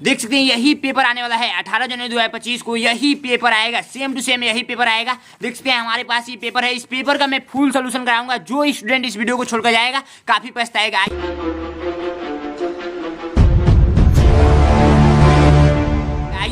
देख सकते हैं यही पेपर आने वाला है 18 जनवरी 2025 को, यही पेपर आएगा, सेम टू सेम यही पेपर आएगा। देख सकते हैं हमारे पास ये पेपर है, इस पेपर का मैं फुल सोल्यूशन कराऊंगा। जो स्टूडेंट इस वीडियो को छोड़कर जाएगा काफी पछताएगा।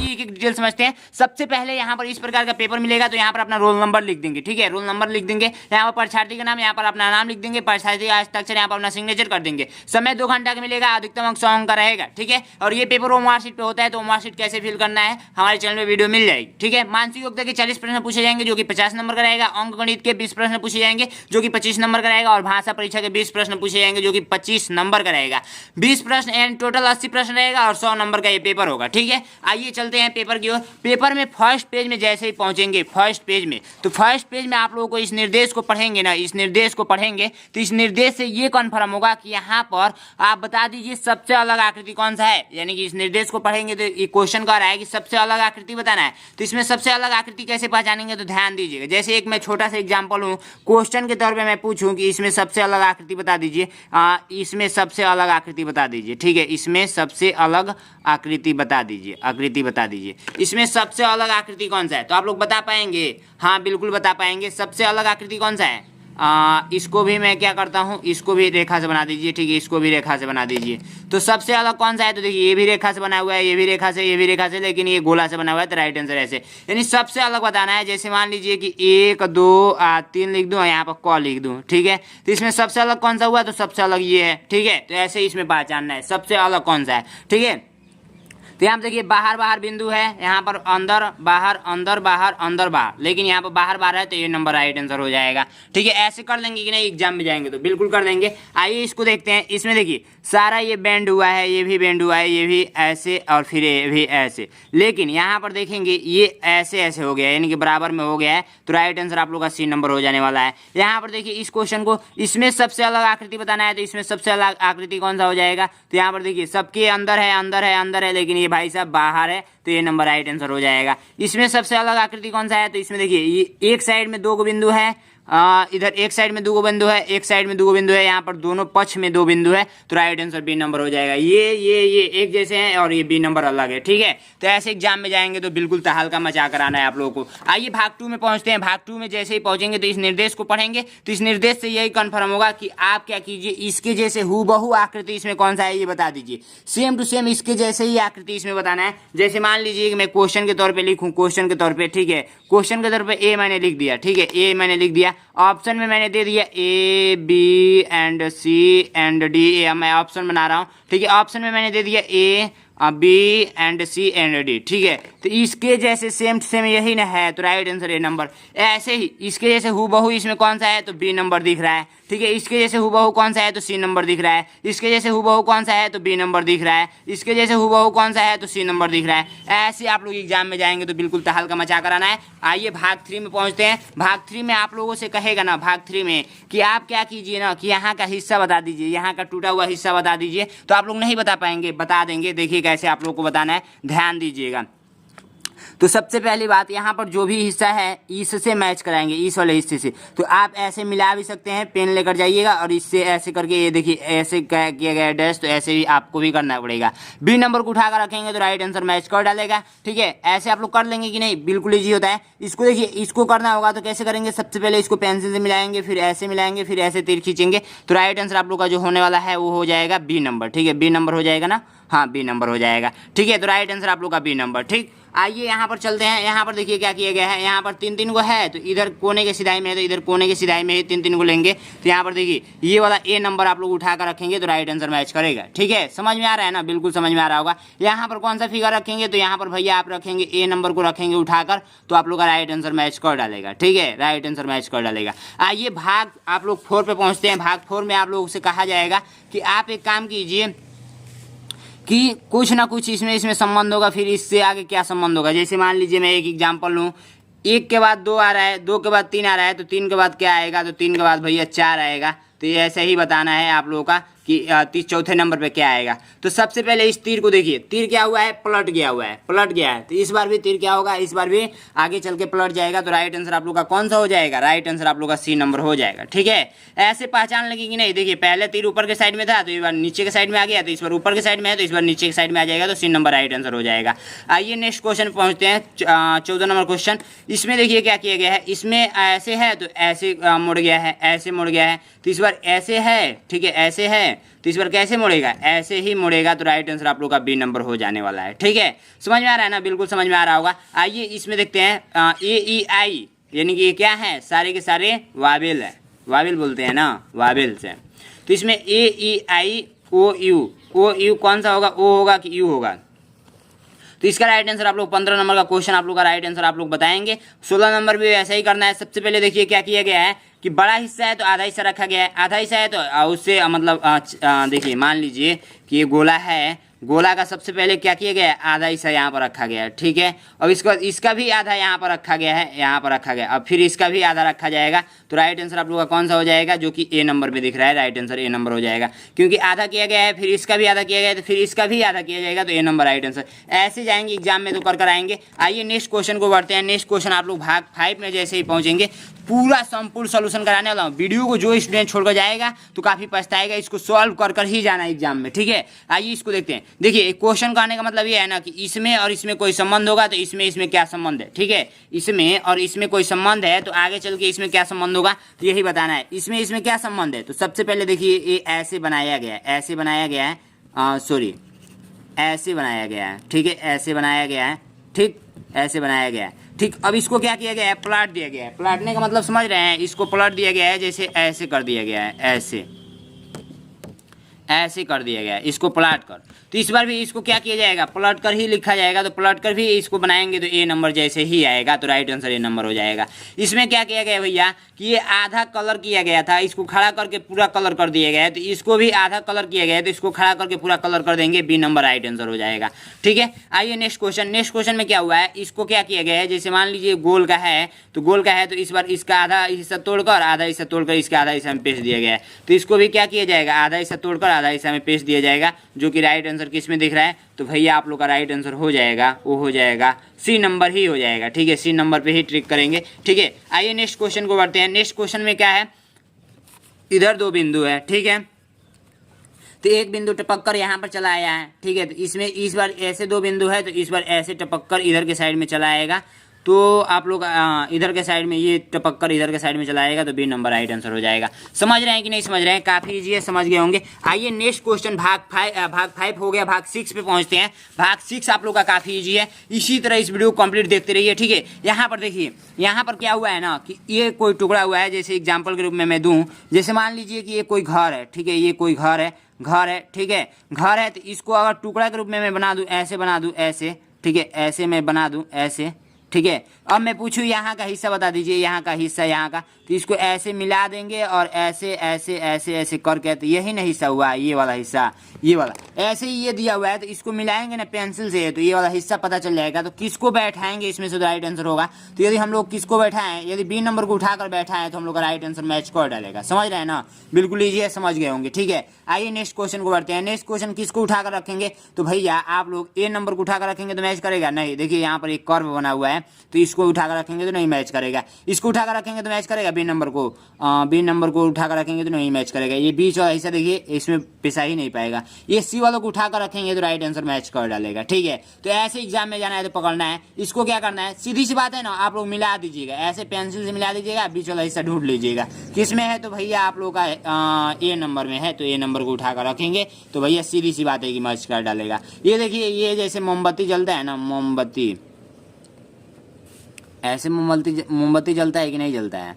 एक एक डिटेल समझते हैं। सबसे पहले यहाँ पर इस प्रकार का पेपर मिलेगा तो यहाँ पर अपना रोल नंबर लिख देंगे, ठीक है, रोल नंबर लिख देंगे। यहाँ पर परीक्षार्थी का नाम, यहाँ पर अपना नाम लिख देंगे, परीक्षार्थी का हस्ताक्षर, यहाँ पर अपना सिग्नेचर कर देंगे। समय 2 घंटा का मिलेगा, अधिकतम अंक 100 अंक का रहेगा, ठीक है। और ये पेपर वो मार्कशीट पे होता है, तो मार्कशीट कैसे फिल करना है हमारे चैनल में वीडियो मिल जाएगी, ठीक है। मानसिक योग्यता के 40 प्रश्न पूछे जाएंगे जो कि 50 नंबर का रहेगा। अंक गणित के 20 प्रश्न पूछे जाएंगे जो कि 25 नंबर का रहेगा। और भाषा परीक्षा के 20 प्रश्न पूछे जाएंगे जो कि 25 नंबर का रहेगा। 20 प्रश्न एंड टोटल 80 प्रश्न रहेगा और 100 नंबर का ये पेपर होगा, ठीक है। आइए चलते हैं पेपर की ओर। पेपर में फर्स्ट पेज में जैसे ही पहुंचेंगे फर्स्ट पेज में, तो फर्स्ट पेज में आप लोगों को इस निर्देश को पढ़ेंगे ना, इस निर्देश को पढ़ेंगे तो इस निर्देश से ये कन्फर्म होगा कि यहाँ पर आप बता दीजिए सबसे अलग आकृति कौन सा है। यानी कि इस निर्देश को पढ़ेंगे तो ये क्वेश्चन कह रहा है कि सबसे अलग आकृति बताना है, तो इसमें सबसे अलग आकृति कैसे पहचानेंगे तो ध्यान दीजिएगा। जैसे एक मैं छोटा सा एग्जाम्पल हूँ, क्वेश्चन के तौर पर मैं पूछूँ कि इसमें सबसे अलग आकृति बता दीजिए, इसमें सबसे अलग आकृति बता दीजिए, ठीक है, इसमें सबसे अलग आकृति बता दीजिए, आकृति बता दीजिए, इसमें सबसे अलग आकृति कौन सा है। तो आप लोग बता पाएंगे, हाँ बिल्कुल बता पाएंगे। सबसे अलग आकृति कौन सा है, इसको भी मैं क्या करता हूँ, इसको भी रेखा से बना दीजिए, ठीक है, इसको भी रेखा से बना दीजिए। तो सबसे अलग कौन सा है, तो देखिए ये भी रेखा से बना हुआ है, ये भी रेखा से, ये भी रेखा से, लेकिन ये गोला से बना हुआ है, तो राइट आंसर ऐसे। यानी सबसे अलग बताना है। जैसे मान लीजिए कि 1 2 3 लिख दूँ और यहाँ पर क लिख दूँ, ठीक है, तो इसमें सबसे अलग कौन सा हुआ, तो सबसे अलग ये है, ठीक है। तो ऐसे इसमें पहचानना है सबसे अलग कौन सा है, ठीक है। तो यहाँ पर देखिए बाहर बाहर बिंदु है, यहाँ पर अंदर बाहर अंदर बाहर अंदर बाहर, लेकिन यहाँ पर बाहर बाहर है तो ये नंबर राइट आंसर हो जाएगा, ठीक है। ऐसे कर लेंगे कि नहीं एग्जाम में जाएंगे तो बिल्कुल कर देंगे। आइए इसको देखते हैं। इसमें देखिए सारा ये बेंड हुआ है, ये भी बेंड हुआ है, ये भी ऐसे और फिर ये भी ऐसे, लेकिन यहाँ पर देखेंगे ये ऐसे ऐसे हो गया है, यानी कि बराबर में हो गया है, तो राइट आंसर आप लोग का सी नंबर हो जाने वाला है। यहाँ पर देखिए इस क्वेश्चन को, इसमें सबसे अलग आकृति बताना है, तो इसमें सबसे अलग आकृति कौन सा हो जाएगा, तो यहाँ पर देखिए सबके अंदर है अंदर है अंदर है, लेकिन ये भाई साहब बाहर है, तो ये नंबर राइट आंसर हो जाएगा। इसमें सबसे अलग आकृति कौन सा है, तो इसमें देखिए ये एक साइड में 2 बिंदु है, इधर एक साइड में 2 बिंदु है, एक साइड में 2 बिंदु है, यहाँ पर दोनों पक्ष में 2 बिंदु है, तो राइट आंसर बी नंबर हो जाएगा। ये एक जैसे हैं और ये बी नंबर अलग है, ठीक है। तो ऐसे एग्जाम में जाएंगे तो बिल्कुल तहलका मचा कर आना है आप लोगों को। आइए भाग 2 में पहुंचते हैं। भाग 2 में जैसे ही पहुंचेंगे तो इस निर्देश को पढ़ेंगे, तो इस निर्देश से यही कन्फर्म होगा कि आप क्या कीजिए, इसके जैसे हूबहू आकृति इसमें कौन सा है ये बता दीजिए। सेम टू सेम इसके जैसे ही आकृति इसमें बताना है। जैसे मान लीजिए कि मैं क्वेश्चन के तौर पर लिखूँ, क्वेश्चन के तौर पर, ठीक है, क्वेश्चन के तौर पर ए मैंने लिख दिया, ठीक है, ए मैंने लिख दिया। ऑप्शन में मैंने दे दिया A B and C and D, मैं ऑप्शन बना रहा हूँ, ठीक है। ऑप्शन में मैंने दे दिया A B and C and D, ठीक है। तो इसके जैसे सेम सेम यही ना है, तो राइट आंसर ए नंबर। ऐसे ही इसके जैसे हूबहू इसमें कौन सा है, तो बी नंबर दिख रहा है, ठीक है। इसके जैसे हूबहू कौन सा है, तो सी नंबर दिख रहा है। इसके जैसे हूबहू कौन सा है, तो बी नंबर दिख रहा है। इसके जैसे हूबहू कौन सा है, तो सी नंबर दिख रहा है। ऐसे आप लोग एग्जाम में जाएंगे तो बिल्कुल तहलका मचा कर आना है। आइए भाग 3 में पहुंचते हैं। भाग 3 में आप लोगों से कहेगा ना, भाग 3 में कि आप क्या कीजिए ना, कि यहाँ का हिस्सा बता दीजिए, यहाँ का टूटा हुआ हिस्सा बता दीजिए। तो आप लोग नहीं बता पाएंगे, बता देंगे। देखिए कैसे आप लोग को बताना है, ध्यान दीजिएगा। तो सबसे पहली बात, यहाँ पर जो भी हिस्सा है इससे मैच कराएंगे, इस वाले हिस्से से। तो आप ऐसे मिला भी सकते हैं, पेन लेकर जाइएगा और इससे ऐसे करके, ये देखिए ऐसे किया गया डैश, तो ऐसे ही आपको भी करना पड़ेगा। बी नंबर को उठाकर रखेंगे तो राइट आंसर मैच कर डालेगा, ठीक है। ऐसे आप लोग कर लेंगे कि नहीं, बिल्कुल ईजी होता है। इसको देखिए, इसको करना होगा तो कैसे करेंगे, सबसे पहले इसको पेंसिल से मिलाएंगे, फिर ऐसे मिलाएंगे, फिर ऐसे तीर खींचेंगे, तो राइट आंसर आप लोग का जो होने वाला है वो हो जाएगा बी नंबर, ठीक है। बी नंबर हो जाएगा ना, हाँ बी नंबर हो जाएगा, ठीक है। तो राइट आंसर आप लोग का बी नंबर, ठीक। आइए यहाँ पर चलते हैं। यहाँ पर देखिए क्या किया गया है, यहाँ पर 3 को है, तो इधर कोने के सिधाई में है, तो इधर कोने के सिधाई में ही 3 को लेंगे। तो यहाँ पर देखिए ये वाला ए नंबर आप लोग उठा कर रखेंगे तो राइट आंसर मैच करेगा, ठीक है। समझ में आ रहा है ना, बिल्कुल समझ में आ रहा होगा। यहाँ पर कौन सा फिगर रखेंगे, तो यहाँ पर भैया आप रखेंगे ए नंबर को रखेंगे उठाकर, तो आप लोग का राइट आंसर मैच कर डालेगा, ठीक है, राइट आंसर मैच कर डालेगा। आइए भाग आप लोग 4 पे पहुँचते हैं। भाग 4 में आप लोगों से कहा जाएगा कि आप एक काम कीजिए कि कुछ ना कुछ इसमें संबंध होगा, फिर इससे आगे क्या संबंध होगा। जैसे मान लीजिए मैं एक एग्जांपल लूँ, 1 के बाद 2 आ रहा है, 2 के बाद 3 आ रहा है, तो 3 के बाद क्या आएगा, तो 3 के बाद भैया 4 आएगा। तो ये ऐसे ही बताना है आप लोगों का। कि तीस चौथे नंबर पे क्या आएगा। तो सबसे पहले इस तीर को देखिए, तीर क्या हुआ है, पलट गया हुआ है, पलट गया है। तो इस बार भी तीर क्या होगा, इस बार भी आगे चल के पलट जाएगा। तो राइट आंसर आप लोग का कौन सा हो जाएगा, राइट आंसर आप लोग का सी नंबर हो जाएगा। ठीक है, ऐसे पहचान लगी कि नहीं, देखिए पहले तीर ऊपर के साइड में था तो इस बार नीचे के साइड में आ गया, तो इस बार ऊपर के साइड में है तो इस बार नीचे के साइड में आ जाएगा। तो सी नंबर राइट आंसर हो जाएगा। आइए नेक्स्ट क्वेश्चन पहुंचते हैं, 14 नंबर क्वेश्चन। इसमें देखिए क्या किया गया है, इसमें ऐसे है तो ऐसे मुड़ गया है, ऐसे मुड़ गया है। तो इस बार ऐसे है, ठीक है, ऐसे है, तो इस बार कैसे मुड़ेगा, ऐसे ही मुड़ेगा। तो राइट आंसर आप लोग का बी नंबर हो जाने वाला है। ठीक है, समझ में आ रहा है ना, बिल्कुल समझ में आ रहा होगा। आइए इसमें देखते हैं ए ई आई, यानी कि ये क्या है, सारे के सारे वावेल है, वावेल बोलते हैं ना, वावेल से। तो इसमें ए ई आई ओ यू कौन सा होगा, ओ होगा कि यू होगा। तो इसका राइट आंसर आप लोग 15 नंबर का क्वेश्चन आप लोग का राइट आंसर आप लोग बताएंगे। 16 नंबर भी ऐसा ही करना है। सबसे पहले देखिए क्या किया गया है कि बड़ा हिस्सा है तो आधा हिस्सा रखा गया है, आधा हिस्सा है तो उससे मतलब देखिए मान लीजिए कि ये गोला है, गोला का सबसे पहले क्या किया गया है, आधा हिस्सा यहाँ पर रखा गया है। ठीक है, अब इसका भी आधा यहाँ पर रखा गया है, यहाँ पर रखा गया, अब फिर इसका भी आधा रखा जाएगा। तो राइट आंसर आप लोग का कौन सा हो जाएगा, जो कि ए नंबर में दिख रहा है, राइट आंसर ए नंबर हो जाएगा। क्योंकि आधा किया गया है, फिर इसका भी आधा किया गया है, तो फिर इसका भी आधा किया जाएगा, तो ए नंबर राइट आंसर। ऐसे जाएंगे एग्जाम में तो कर आएंगे। आइए नेक्स्ट क्वेश्चन को बढ़ते हैं। नेक्स्ट क्वेश्चन आप लोग भाग 5 में जैसे ही पहुंचेंगे पूरा संपूर्ण सॉल्यूशन कराने वाला हूँ। वीडियो को जो स्टूडेंट छोड़कर जाएगा तो काफ़ी पछताएगा, इसको सॉल्व कर ही जाना एग्जाम में। ठीक है, आइए इसको देखते हैं। देखिए क्वेश्चन का आने का मतलब ये है ना कि इसमें और इसमें कोई संबंध होगा तो इसमें क्या संबंध है। ठीक है, इसमें और इसमें कोई संबंध है तो आगे चल के इसमें क्या संबंध होगा तो यही बताना है। इसमें क्या संबंध है, तो सबसे पहले देखिए ये ऐसे बनाया गया है, ऐसे बनाया गया है, ऐसे बनाया गया है। ठीक है, ऐसे बनाया गया है, ठीक, ऐसे बनाया गया है। ठीक, अब इसको क्या किया गया है, पलट दिया गया है। पलटने का मतलब समझ रहे हैं, इसको पलट दिया गया है, जैसे ऐसे कर दिया गया है, ऐसे कर दिया गया है, इसको पलट कर। तो इस बार भी इसको क्या किया जाएगा, पलट कर ही लिखा जाएगा। तो पलट कर भी इसको बनाएंगे तो ए नंबर जैसे ही आएगा। तो राइट आंसर ए नंबर हो जाएगा। इसमें क्या किया गया भैया कि ये आधा कलर किया गया था, इसको खड़ा करके पूरा कलर कर दिया गया है। तो इसको भी आधा कलर किया गया है, तो इसको खड़ा करके पूरा कलर कर देंगे, बी नंबर राइट आंसर हो जाएगा। ठीक है, आइए नेक्स्ट क्वेश्चन। नेक्स्ट क्वेश्चन में क्या हुआ है, इसको क्या किया गया है, जैसे मान लीजिए गोल का है, तो गोल का है तो इस बार इसका आधा हिस्सा तोड़कर आधा हिस्सा तोड़कर इसका आधा हिस्सा में पेश दिया गया है। तो इसको भी क्या किया जाएगा, आधा हिस्सा तोड़कर आधा हिस्सा में पेश दिया जाएगा, जो कि राइट आंसर किस में दिख रहा है। तो भैया आप लोग का राइट आंसर हो जाएगा, वो हो जाएगा सी नंबर ही हो जाएगा। ठीक है, सी नंबर पे ही ट्रिक करेंगे। ठीक है, आइए नेक्स्ट क्वेश्चन को बढ़ते हैं। नेक्स्ट क्वेश्चन में क्या है, इधर दो बिंदु है। ठीक है, तो एक बिंदु टपक कर यहाँ पर चला आया है। ठीक है, तो इसमें इस बार ऐसे दो बिंदु है तो इस बार ऐसे टपक कर इधर के साइड में चला आएगा। तो आप लोग इधर के साइड में ये टपक कर इधर के साइड में चलाएगा, तो बी नंबर राइट आंसर हो जाएगा। समझ रहे हैं कि नहीं समझ रहे हैं, काफ़ी इजी है, समझ गए होंगे। आइए नेक्स्ट क्वेश्चन भाग 5 हो गया, भाग 6 पे पहुंचते हैं। भाग 6 आप लोग का काफ़ी इजी है। इसी तरह इस वीडियो को कंप्लीट देखते रहिए। ठीक है, यहाँ पर देखिए, यहाँ पर क्या हुआ है ना कि ये कोई टुकड़ा हुआ है, जैसे एग्जाम्पल के रूप में मैं दूँ, जैसे मान लीजिए कि ये कोई घर है। ठीक है, ये कोई घर है, ठीक है, घर है। तो इसको अगर टुकड़ा के रूप में मैं बना दूँ, ऐसे बना दूँ, ऐसे, ठीक है, ऐसे मैं बना दूँ, ऐसे, ठीक है। अब मैं पूछूं यहाँ का हिस्सा बता दीजिए, यहाँ का हिस्सा, यहाँ का, तो इसको ऐसे मिला देंगे और ऐसे ऐसे ऐसे ऐसे करके, तो यही ना हिस्सा हुआ, ये वाला हिस्सा, ये वाला ऐसे ही ये दिया हुआ है। तो इसको मिलाएंगे ना पेंसिल से, तो ये वाला हिस्सा पता चल जाएगा। तो किसको बैठाएंगे इसमें से राइट आंसर होगा। तो यदि हम लोग किसको बैठाएं, यदि बी नंबर को उठाकर बैठाएं तो हम लोग का राइट आंसर मैच कर डालेगा। समझ रहे हैं ना, बिल्कुल ईजी है, समझ गए होंगे। ठीक है, आइए नेक्स्ट क्वेश्चन को बढ़ते हैं। नेक्स्ट क्वेश्चन किसको उठाकर रखेंगे, तो भैया आप लोग ए नंबर को उठाकर रखेंगे तो मैच करेगा नहीं। देखिए यहाँ पर एक कर्व बना हुआ है, तो इसको उठाकर रखेंगे तो नहीं मैच करेगा। इसको उठाकर रखेंगे तो मैच करेगा, बी नंबर को उठाकर रखेंगे तो नहीं मैच करेगा। ये बीच वाला हिस्सा देखिए, इसमें पिसा ही नहीं पाएगा। ये सी वालों को उठाकर रखेंगे तो राइट आंसर मैच कर डालेगा। ठीक है, तो ऐसे एग्जाम में जाना है तो पकड़ना है। इसको क्या करना है, सीधी सी बात है ना, आप लोग मिला दीजिएगा, ऐसे पेंसिल से मिला दीजिएगा, बीच वाला हिस्सा ढूंढ लीजिएगा किस में है। तो भैया आप लोग का ए नंबर में है, तो ए नंबर को उठाकर रखेंगे तो भैया सीधी सी बात है कि मैच कर डालेगा। ये देखिए, ये जैसे मोमबत्ती जलता है ना, मोमबत्ती, ऐसे मोमबत्ती जलता है कि नहीं जलता है,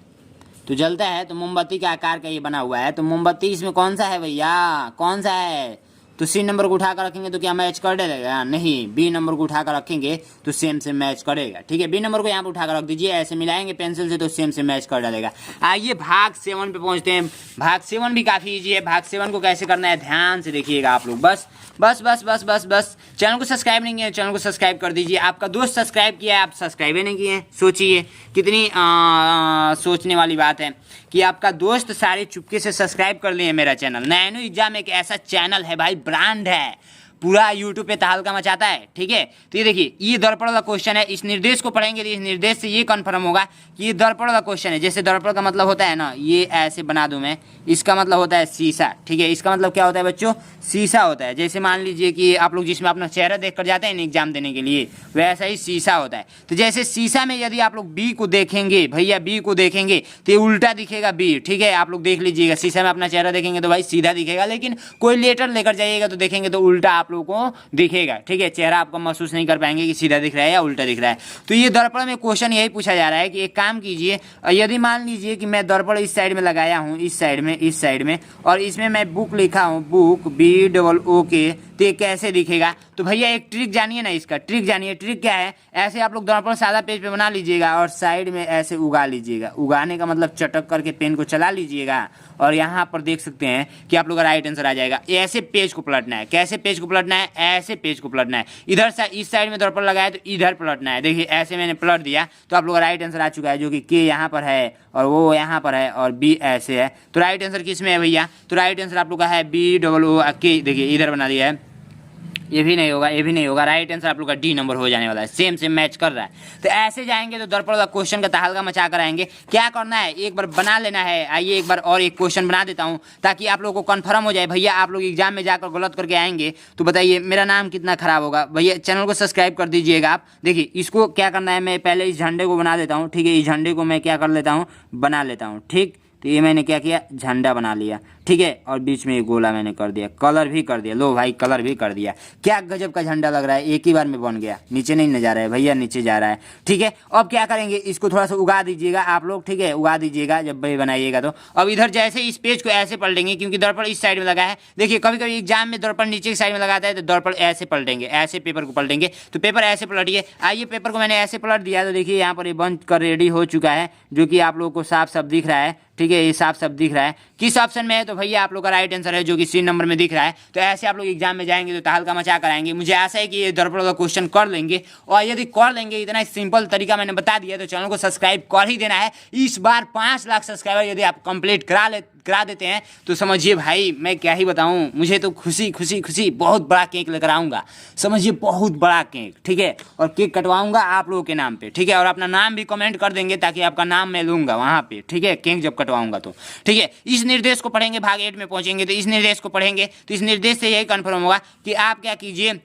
तो जलता है। तो मोमबत्ती के आकार का ये बना हुआ है, तो मोमबत्ती इसमें कौन सा है भैया, कौन सा है, तो सी नंबर को उठाकर रखेंगे तो क्या मैच कर देगा, नहीं। बी नंबर को उठाकर रखेंगे तो सेम से मैच करेगा। ठीक है, बी नंबर को यहाँ पर उठाकर रख दीजिए, ऐसे मिलाएंगे पेंसिल से तो सेम से मैच कर डालेगा। आइए भाग 7 पे पहुँचते हैं। भाग 7 भी काफ़ी ईजी है। भाग 7 को कैसे करना है ध्यान से देखिएगा आप लोग, बस बस बस बस बस बस चैनल को सब्सक्राइब नहीं किया, चैनल को सब्सक्राइब कर दीजिए। आपका दोस्त सब्सक्राइब किया है, आप सब्सक्राइब ही नहीं किए हैं। सोचिए कितनी सोचने वाली बात है कि आपका दोस्त सारे चुपके से सब्सक्राइब कर लिए मेरा चैनल। नैनो एग्जाम एक ऐसा चैनल है भाई, ब्रांड है, पूरा यूट्यूब पे तहलका मचाता है, ठीक है। तो ये देखिए, ये दर्पण वाला क्वेश्चन है। इस निर्देश को पढ़ेंगे तो इस निर्देश से ये कन्फर्म होगा कि ये दर्पण वाला क्वेश्चन है। जैसे दर्पण का मतलब होता है ना, ये ऐसे बना दूं मैं, इसका मतलब होता है शीशा, ठीक है। इसका मतलब क्या होता है बच्चों? शीशा होता है। जैसे मान लीजिए कि आप लोग जिसमें अपना चेहरा देख कर जाते हैं ना एग्जाम देने के लिए, वैसा ही शीशा होता है। तो जैसे शीशा में यदि आप लोग बी को देखेंगे भैया, बी को देखेंगे तो ये उल्टा दिखेगा बी, ठीक है। आप लोग देख लीजिएगा, शीशा में अपना चेहरा देखेंगे तो भाई सीधा दिखेगा, लेकिन कोई लेटर लेकर जाइएगा तो देखेंगे तो उल्टा आप लोग को दिखेगा, ठीक है। चेहरा आपको महसूस नहीं कर पाएंगे कि सीधा दिख रहा है या उल्टा दिख रहा है। तो ये दर्पण में क्वेश्चन यही पूछा जा रहा है कि एक काम कीजिए, यदि मान लीजिए कि मैं दर्पण इस साइड में लगाया हूँ, इस साइड में, और इसमें मैं बुक लिखा हूँ, बुक BOOK, तो ये कैसे दिखेगा? तो भैया एक ट्रिक जानिए ना, इसका ट्रिक जानिए। ट्रिक क्या है? ऐसे आप लोग दर्पण सादा पेज पे बना लीजिएगा और साइड में ऐसे उगा लीजिएगा। उगाने का मतलब चटक करके पेन को चला लीजिएगा और यहाँ पर देख सकते हैं कि आप लोग का राइट आंसर आ जाएगा। ऐसे पेज को पलटना है। कैसे पेज को पलटना है? ऐसे पेज को पलटना है। इधर से इस साइड में दर्पण लगाया तो इधर पलटना है। देखिए ऐसे मैंने पलट दिया तो आप लोग का राइट आंसर आ चुका है, जो कि के यहाँ पर है और वो यहाँ पर है और बी ऐसे है। तो राइट आंसर किस में है भैया? तो राइट आंसर आप लोग का है BOOK। देखिए इधर बना दिया है, ये भी नहीं होगा, ये भी नहीं होगा। राइट आंसर आप लोग का डी नंबर हो जाने वाला है। सेम मैच कर रहा है। तो ऐसे जाएंगे तो दर्पण का क्वेश्चन का तहलका मचा कर आएंगे। क्या करना है? एक बार बना लेना है। आइए एक बार और एक क्वेश्चन बना देता हूं ताकि आप लोगों को कंफर्म हो जाए। भैया आप लोग एग्जाम में जाकर गलत करके आएंगे तो बताइए मेरा नाम कितना खराब होगा। भैया चैनल को सब्सक्राइब कर दीजिएगा आप। देखिए इसको क्या करना है, मैं पहले इस झंडे को बना देता हूँ, ठीक है। इस झंडे को मैं क्या कर लेता हूँ, बना लेता हूँ, ठीक। तो ये मैंने क्या किया, झंडा बना लिया, ठीक है। और बीच में एक गोला मैंने कर दिया, कलर भी कर दिया। लो भाई कलर भी कर दिया। क्या गजब का झंडा लग रहा है, एक ही बार में बन गया। नीचे नहीं न जा रहा है भैया, नीचे जा रहा है, ठीक है। अब क्या करेंगे, इसको थोड़ा सा उगा दीजिएगा आप लोग, ठीक है। उगा दीजिएगा जब भाई बनाइएगा तो। अब इधर जैसे इस पेज को ऐसे पलटेंगे क्योंकि दर्पण इस साइड में लगा है। देखिए कभी कभी एग्जाम में दर्पण नीचे की साइड में लगाता है तो दर्पण ऐसे पलटेंगे, ऐसे पेपर को पलटेंगे। तो पेपर ऐसे पलटिए। आइए पेपर को मैंने ऐसे पलट दिया तो देखिए यहाँ पर ये बन कर रेडी हो चुका है, जो कि आप लोगों को साफ साफ दिख रहा है, ठीक है। ये साफ साफ दिख रहा है। किस ऑप्शन में है? तो भैया आप लोग का राइट आंसर है, जो कि C नंबर में दिख रहा है। तो ऐसे आप लोग एग्जाम में जाएंगे तो तहलका मचा कर आएंगे। मुझे आशा है कि ये दर्पण का क्वेश्चन कर लेंगे, और यदि कर लेंगे, इतना सिंपल तरीका मैंने बता दिया, तो चैनल को सब्सक्राइब कर ही देना है। इस बार 5 लाख सब्सक्राइबर यदि आप कंप्लीट करा देते हैं तो समझिए भाई मैं क्या ही बताऊं, मुझे तो खुशी खुशी खुशी बहुत बड़ा केक लेकर आऊंगा, समझिए बहुत बड़ा केक, ठीक है। और केक कटवाऊंगा आप लोगों के नाम पे, ठीक है। और अपना नाम भी कमेंट कर देंगे ताकि आपका नाम मैं लूंगा वहां पे, ठीक है, केक जब कटवाऊंगा तो, ठीक है। इस निर्देश को पढ़ेंगे, भाग 8 में पहुंचेंगे तो इस निर्देश को पढ़ेंगे तो इस निर्देश से यही कन्फर्म होगा कि आप क्या कीजिए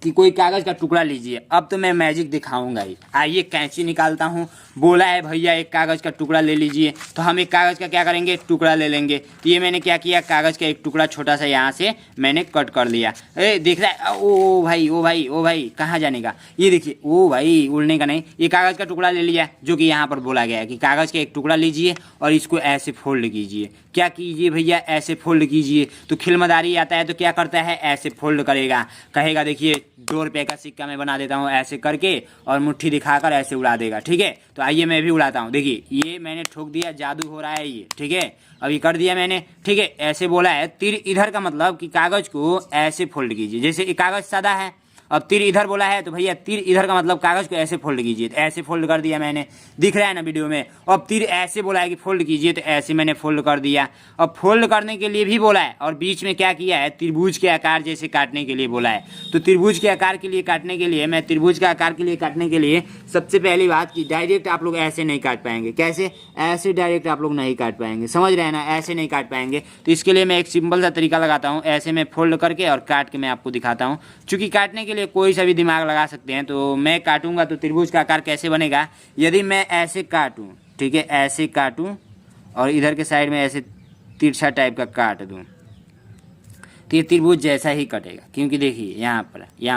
कि कोई कागज का टुकड़ा लीजिए। अब तो मैं मैजिक दिखाऊंगा ही। आइए कैंची निकालता हूँ। बोला है भैया एक कागज का टुकड़ा ले लीजिए, तो हम एक कागज का क्या करेंगे, टुकड़ा ले लेंगे। तो ये मैंने क्या किया, कागज का एक टुकड़ा छोटा सा यहाँ से मैंने कट कर लिया। अरे देख रहा है, ओ भाई ओ भाई ओ भाई कहाँ जाने का, ये देखिए, ओ भाई उड़ने का नहीं। ये कागज का टुकड़ा ले लिया, जो कि यहाँ पर बोला गया है कि कागज का एक टुकड़ा लीजिए और इसको ऐसे फोल्ड कीजिए। क्या कीजिए भैया, ऐसे फोल्ड कीजिए। तो खिलमदारी आता है तो क्या करता है, ऐसे फोल्ड करेगा। कहेगा देखिए 2 रुपये का सिक्का मैं बना देता हूँ ऐसे करके, और मुट्ठी दिखाकर ऐसे उड़ा देगा, ठीक है। तो आइए मैं भी उड़ाता हूँ। देखिए ये मैंने ठोक दिया, जादू हो रहा है ये, ठीक है। अभी कर दिया मैंने, ठीक है। ऐसे बोला है तीर इधर का मतलब कि कागज को ऐसे फोल्ड कीजिए। जैसे ये कागज सादा है, अब तीर इधर बोला है तो भैया तीर इधर का मतलब कागज को ऐसे फोल्ड कीजिए। तो ऐसे फोल्ड कर दिया मैंने, दिख रहा है ना वीडियो में। अब तीर ऐसे बोला है कि फोल्ड कीजिए, तो ऐसे मैंने फोल्ड कर दिया। अब फोल्ड करने के लिए भी बोला है और बीच में क्या किया है, त्रिभुज के आकार जैसे काटने के लिए बोला है। तो त्रिभुज के आकार के लिए काटने के लिए, मैं त्रिभुज के आकार के लिए काटने के लिए सबसे पहली बात कि डायरेक्ट आप लोग ऐसे नहीं काट पाएंगे। कैसे? ऐसे डायरेक्ट आप लोग नहीं काट पाएंगे, समझ रहे हैं ना, ऐसे नहीं काट पाएंगे। तो इसके लिए मैं एक सिंपल सा तरीका लगाता हूँ, ऐसे मैं फोल्ड करके और काट के मैं आपको दिखाता हूँ। चूँकि काटने के लिए कोई सा भी दिमाग लगा सकते हैं, तो मैं काटूंगा तो त्रिभुज का आकार कैसे बनेगा। यदि मैं ऐसे काटूं, ठीक है, ऐसे काटूं और इधर के साइड में ऐसे तिरछा टाइप का काट दूं, तो ये त्रिभुज जैसा ही कटेगा। क्योंकि देखिए यहाँ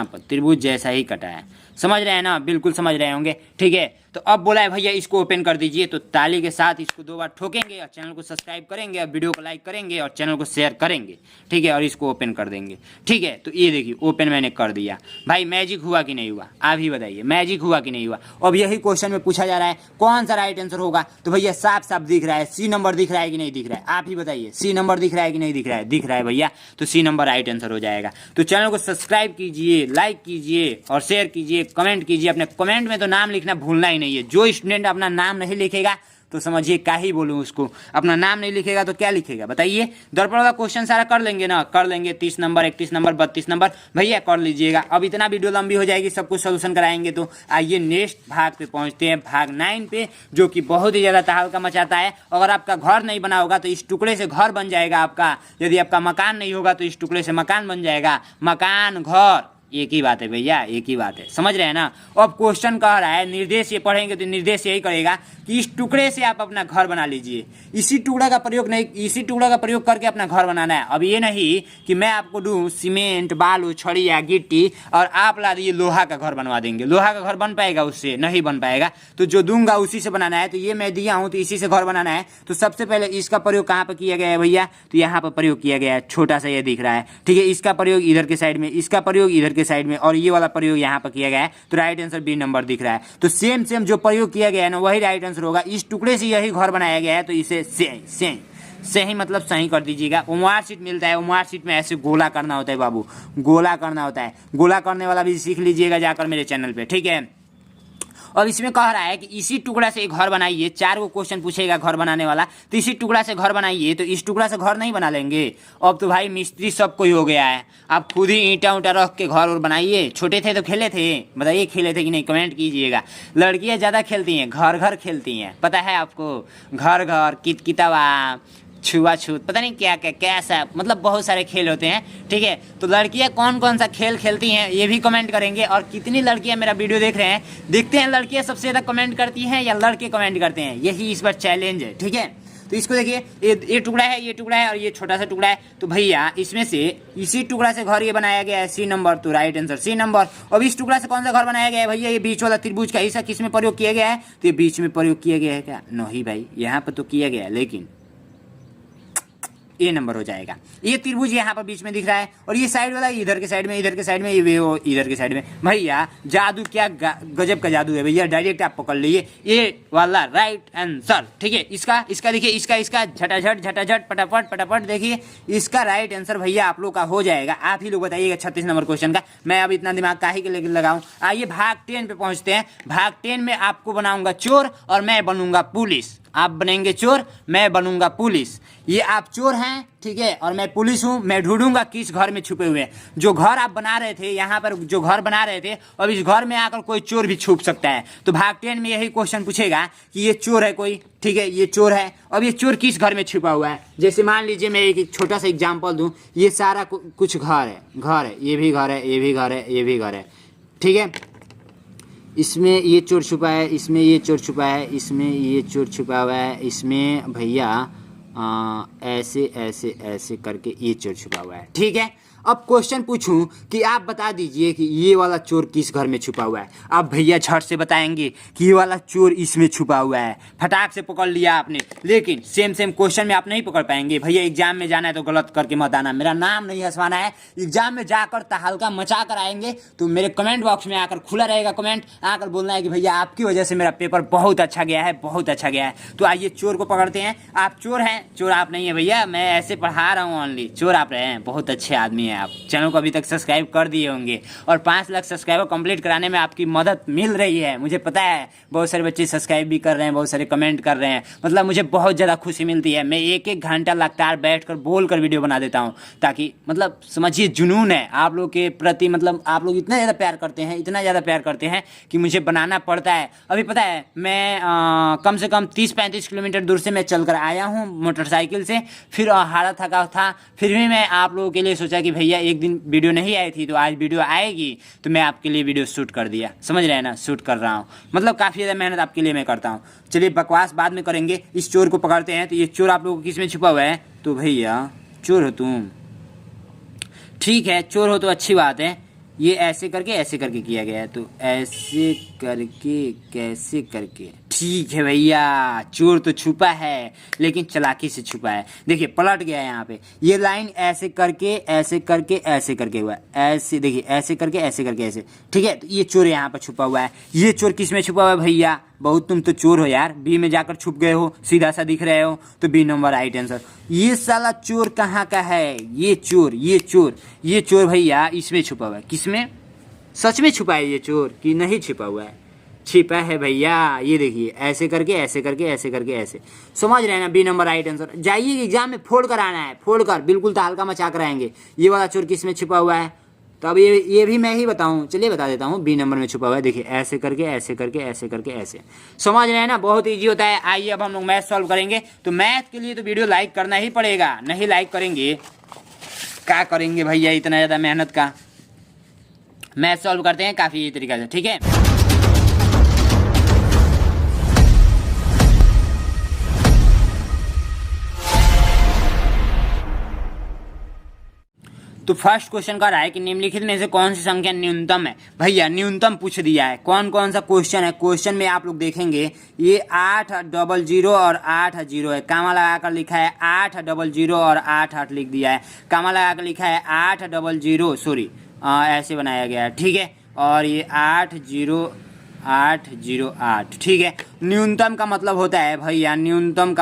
पर त्रिभुज जैसा ही कटा है, समझ रहे हैं ना, बिल्कुल समझ रहे होंगे, ठीक है। तो अब बोला है भैया इसको ओपन कर दीजिए, तो ताली के साथ इसको 2 बार ठोकेंगे और चैनल को सब्सक्राइब करेंगे और वीडियो को लाइक करेंगे और चैनल को शेयर करेंगे, ठीक है, और इसको ओपन कर देंगे, ठीक है। तो ये देखिए ओपन मैंने कर दिया। भाई मैजिक हुआ कि नहीं हुआ, आप ही बताइए, मैजिक हुआ कि नहीं हुआ। अब यही क्वेश्चन में पूछा जा रहा है कौन सा राइट आंसर होगा, तो भैया साफ साफ दिख रहा है, सी नंबर दिख रहा है कि नहीं दिख रहा है, आप ही बताइए, सी नंबर दिख रहा है कि नहीं दिख रहा है, दिख रहा है भैया, तो सी नंबर राइट आंसर हो जाएगा। तो चैनल को सब्सक्राइब कीजिए, लाइक कीजिए और शेयर कीजिए, कमेंट कीजिए। अपने कमेंट में तो नाम लिखना भूलना ही नहीं है। जो स्टूडेंट अपना नाम नहीं लिखेगा तो समझिए क्या ही बोलूँ उसको, अपना नाम नहीं लिखेगा तो क्या लिखेगा बताइए। दर्पण का क्वेश्चन सारा कर लेंगे ना, कर लेंगे, 30 नंबर 31 नंबर 32 नंबर भैया कर लीजिएगा। अब इतना वीडियो लंबी हो जाएगी, सब कुछ सोल्यूशन कराएंगे। तो आइए नेक्स्ट भाग पे पहुंचते हैं, भाग 9 पे, जो कि बहुत ही ज़्यादा तहलका मचाता है। अगर आपका घर नहीं बना होगा तो इस टुकड़े से घर बन जाएगा आपका, यदि आपका मकान नहीं होगा तो इस टुकड़े से मकान बन जाएगा। मकान घर एक ही बात है भैया, एक ही बात है, समझ रहे हैं ना। अब क्वेश्चन कह रहा है, निर्देश ये पढ़ेंगे तो निर्देश यही करेगा कि इस टुकड़े से आप अपना घर बना लीजिए। इसी टुकड़ा का प्रयोग नहीं, इसी टुकड़ा का प्रयोग करके अपना घर बनाना है। अब ये नहीं कि मैं आपको दूं सीमेंट बालू छड़िया गिट्टी और आप ला दिए लोहा का घर बनवा देंगे। लोहा का घर बन पाएगा? उससे नहीं बन पाएगा। तो जो दूंगा उसी से बनाना है। तो ये मैं दिया हूँ तो इसी से घर बनाना है। तो सबसे पहले इसका प्रयोग कहाँ पर किया गया है भैया, तो यहाँ पर प्रयोग किया गया है, छोटा सा ये दिख रहा है, ठीक है। इसका प्रयोग इधर के साइड में, इसका प्रयोग इधर के साइड में और ये वाला प्रयोग यहाँ पर किया गया है। तो राइट आंसर बी नंबर दिख रहा है। तो सेम सेम जो प्रयोग किया गया है ना वही राइट आंसर होगा। इस टुकड़े से यही घर बनाया गया है। तो इसे सही मतलब सही कर दीजिएगा। ओमवार सीट मिलता है, ओमवार सीट में ऐसे गोला करना होता है बाबू, गोला करना होता है। गोला करने वाला भी सीख लीजिएगा जाकर मेरे चैनल पे, ठीक है। अब इसमें कह रहा है कि इसी टुकड़ा से घर बनाइए। 4 को क्वेश्चन पूछेगा घर बनाने वाला, तो इसी टुकड़ा से घर बनाइए। तो इस टुकड़ा से घर नहीं बना लेंगे। अब तो भाई मिस्त्री सब कोई हो गया है, आप खुद ही ईंटा उंटा रख के घर और बनाइए। छोटे थे तो खेले थे, बताइए खेले थे कि नहीं, कमेंट कीजिएगा। लड़कियां ज़्यादा खेलती हैं, घर घर खेलती हैं, पता है आपको, घर घर कितकितावा छुआछूत पता नहीं क्या क्या कैसा, मतलब बहुत सारे खेल होते हैं, ठीक है। तो लड़कियां कौन कौन सा खेल खेलती हैं ये भी कमेंट करेंगे। और कितनी लड़कियां मेरा वीडियो देख रहे हैं, देखते हैं लड़कियां सबसे ज़्यादा कमेंट करती हैं या लड़के कमेंट करते हैं, यही इस बार चैलेंज है, ठीक है। तो इसको देखिए, ये टुकड़ा है, ये टुकड़ा है और ये छोटा सा टुकड़ा है। तो भैया इसमें से इसी टुकड़ा से घर ये बनाया गया है, सी नंबर। तो राइट आंसर सी नंबर। अब इस टुकड़ा से कौन सा घर बनाया गया है भैया, ये बीच वाला त्रिभुज का हिस्सा किस में प्रयोग किया गया है, तो ये बीच में प्रयोग किया गया है क्या, नहीं भाई यहाँ पर तो किया गया है, लेकिन ए नंबर हो जाएगा। ये त्रिभुज यहाँ पर बीच में दिख रहा है और ये साइड वाला इधर के साइड में, इधर के साइड में, ये वो इधर के साइड में। भैया जादू क्या गजब का जादू है भैया, डायरेक्ट आप पकड़ लीजिए ये वाला राइट आंसर, ठीक है। इसका देखिए, इसका झटाझट फटाफट फटाफट देखिए, इसका राइट आंसर भैया आप लोग का हो जाएगा। आप ही लोग बताइएगा 36 नंबर क्वेश्चन का। मैं अब इतना दिमाग काहे के लेकर लगाऊं। आइए भाग 10 पे पहुंचते हैं। भाग 10 में आपको बनाऊंगा चोर और मैं बनूंगा पुलिस। आप बनेंगे चोर, मैं बनूंगा पुलिस। ये आप चोर हैं, ठीक है, और मैं पुलिस हूँ। मैं ढूंढूंगा किस घर में छुपे हुए हैं। जो घर आप बना रहे थे, यहाँ पर जो घर बना रहे थे, अब इस घर में आकर कोई चोर भी छुप सकता है। तो भाग 10 में यही क्वेश्चन पूछेगा कि ये चोर है कोई, ठीक है, ये चोर है। अब ये चोर किस घर में छुपा हुआ है। जैसे मान लीजिए मैं एक छोटा सा एग्जाम्पल दूँ, ये सारा कुछ घर है, ये भी घर है, ये भी घर है, ये भी घर है, ठीक है। इसमें ये चोर छुपा है, इसमें ये चोर छुपा है, इसमें ये चोर छुपा हुआ है, इसमें भैया ऐसे ऐसे ऐसे करके ये चोर छुपा हुआ है, ठीक है। अब क्वेश्चन पूछूं कि आप बता दीजिए कि ये वाला चोर किस घर में छुपा हुआ है। अब भैया झट से बताएंगे कि ये वाला चोर इसमें छुपा हुआ है। फटाक से पकड़ लिया आपने, लेकिन सेम क्वेश्चन में आप नहीं पकड़ पाएंगे। भैया एग्जाम में जाना है तो गलत करके मत आना, मेरा नाम नहीं हंसवाना है। एग्जाम में जाकर तहलका मचा कर आएंगे तो मेरे कमेंट बॉक्स में आकर खुला रहेगा कमेंट, आकर बोलना है कि भैया आपकी वजह से मेरा पेपर बहुत अच्छा गया है, बहुत अच्छा गया है। तो आइए चोर को पकड़ते हैं। आप चोर हैं, चोर आप नहीं है भैया, मैं ऐसे पढ़ा रहा हूँ ओनली। चोर आप रहे हैं, बहुत अच्छे आदमी हैं आप। चैनल को अभी तक सब्सक्राइब कर दिए होंगे और 5 लाख सब्सक्राइबर कंप्लीट कराने में आपकी मदद मिल रही है, मुझे पता है। बहुत सारे बच्चे सब्सक्राइब भी कर रहे हैं, बहुत सारे कमेंट कर रहे हैं, मतलब मुझे बहुत ज़्यादा खुशी मिलती है। मैं 1-1 घंटा लगातार बैठकर बोलकर वीडियो बना देता हूँ, ताकि मतलब समझिए जुनून है आप लोग के प्रति। मतलब आप लोग इतना ज़्यादा प्यार करते हैं, इतना ज़्यादा प्यार करते हैं कि मुझे बनाना पड़ता है। अभी पता है मैं कम से कम 30-35 किलोमीटर दूर से मैं चल कर आया हूँ मोटरसाइकिल से, फिर हारा थका था, फिर भी मैं आप लोगों के लिए सोचा कि भैया एक दिन वीडियो नहीं आई थी तो आज वीडियो आएगी, तो मैं आपके लिए वीडियो शूट कर दिया। समझ रहे हैं ना, शूट कर रहा हूँ, मतलब काफ़ी ज़्यादा मेहनत आपके लिए मैं करता हूँ। चलिए बकवास बाद में करेंगे, इस चोर को पकड़ते हैं। तो ये चोर आप लोगों को किस में छुपा हुआ है, तो भैया चोर हो तुम, ठीक है, चोर हो तो अच्छी बात है। ये ऐसे करके किया गया है, तो ऐसे करके कैसे करके, ठीक है भैया, चोर तो छुपा है लेकिन चालाकी से छुपा है। देखिए पलट गया है यहाँ पे, ये लाइन ऐसे करके ऐसे करके हुआ है, ऐसे देखिए ऐसे करके ऐसे, ठीक है। तो ये चोर यहाँ पर छुपा हुआ है। ये चोर किस में छुपा हुआ है भैया? बहुत तुम तो चोर हो यार, बी में जाकर छुप गए हो, सीधा सा दिख रहे हो, तो बी नंबर राइट आंसर। ये साला चोर कहाँ का है? ये चोर भैया इसमें छुपा हुआ है। किसमें? सच में छुपा है ये चोर कि नहीं छुपा हुआ है? छिपा है भैया, ये देखिए ऐसे करके ऐसे, समझ रहे हैं ना? B number right answer. जाइए एग्जाम में फोड़ कर आना है, फोड़ कर बिल्कुल तहलका मचा कर आएंगे। ये वाला चोर किस में छुपा हुआ है? तो अब ये भी मैं ही बताऊं, चलिए बता देता हूँ। बी नंबर में छुपा हुआ है, देखिए ऐसे करके ऐसे, समझ रहे हैं ना? बहुत ईजी होता है। आइए अब हम लोग मैथ सॉल्व करेंगे। तो मैथ के लिए तो वीडियो लाइक करना ही पड़ेगा, नहीं लाइक करेंगे क्या करेंगे भैया इतना ज़्यादा मेहनत का। मैथ सॉल्व करते हैं काफ़ी तरीका से, ठीक है। तो फर्स्ट क्वेश्चन का रहा है कि निम्नलिखित में से कौन सी संख्या न्यूनतम है। भैया न्यूनतम पूछ दिया है, कौन कौन सा क्वेश्चन है। क्वेश्चन में आप लोग देखेंगे ये 800 और 80 है, कामा लगाकर लिखा है 800 और 88 लिख दिया है, कामा लगाकर लिखा है 800 सॉरी ऐसे बनाया गया है, ठीक है। और ये 80808, ठीक है। न्यूनतम का मतलब होता है भैया, न्यूनतम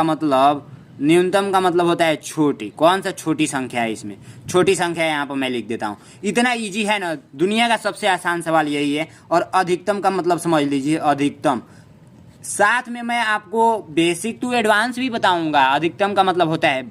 का मतलब होता है छोटी। कौन सा छोटी संख्या है? इसमें छोटी संख्या है, यहाँ पर मैं लिख देता हूँ। इतना इजी है ना, दुनिया का सबसे आसान सवाल यही है। और अधिकतम का मतलब समझ लीजिए, अधिकतम। साथ में मैं आपको बेसिक टू एडवांस भी बताऊंगा। अधिकतम का मतलब होता है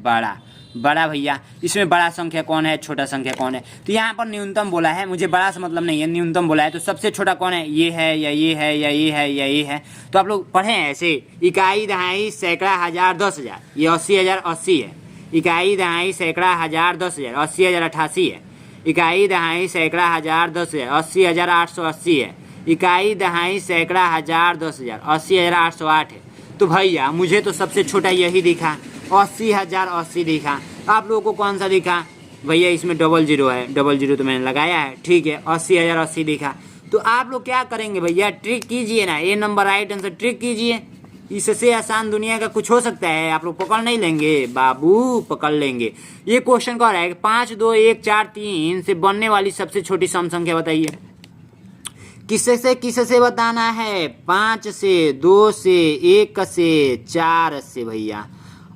बड़ा भैया। इसमें बड़ा संख्या कौन है, छोटा संख्या कौन है? तो यहाँ पर न्यूनतम बोला है, मुझे बड़ा से मतलब नहीं है, न्यूनतम बोला है। तो सबसे छोटा कौन है? ये है या ये है या ये है या ये है। तो आप लोग पढ़े हैं ऐसे, इकाई दहाई सैकड़ा हजार 10,000, ये 80,000 80 है। इकाई दहाई सैकड़ा हजार 10,000, 80,000 88 है। इकाई दहाई सैकड़ा हजार 10,000, 80,880 है। इकाई दहाई सैकड़ा हजार 10,000, 80,808 है। तो भैया मुझे तो सबसे छोटा यही दिखा, 80,080 दिखा। आप लोगों को कौन सा दिखा? भैया इसमें 00 है, 00 तो मैंने लगाया है, ठीक है। 80,080 दिखा। तो आप लोग क्या करेंगे भैया? ट्रिक कीजिए ना, ए नंबर राइट आंसर ट्रिक कीजिए। इससे आसान दुनिया का कुछ हो सकता है? आप लोग पकड़ नहीं लेंगे बाबू, पकड़ लेंगे। ये क्वेश्चन कह रहा है कि 5, 2, 1, 4, 3 से बनने वाली सबसे छोटी सम संख्या बताइए। किससे बताना है? 5 से, 2 से, 1 से, 4 से भैया,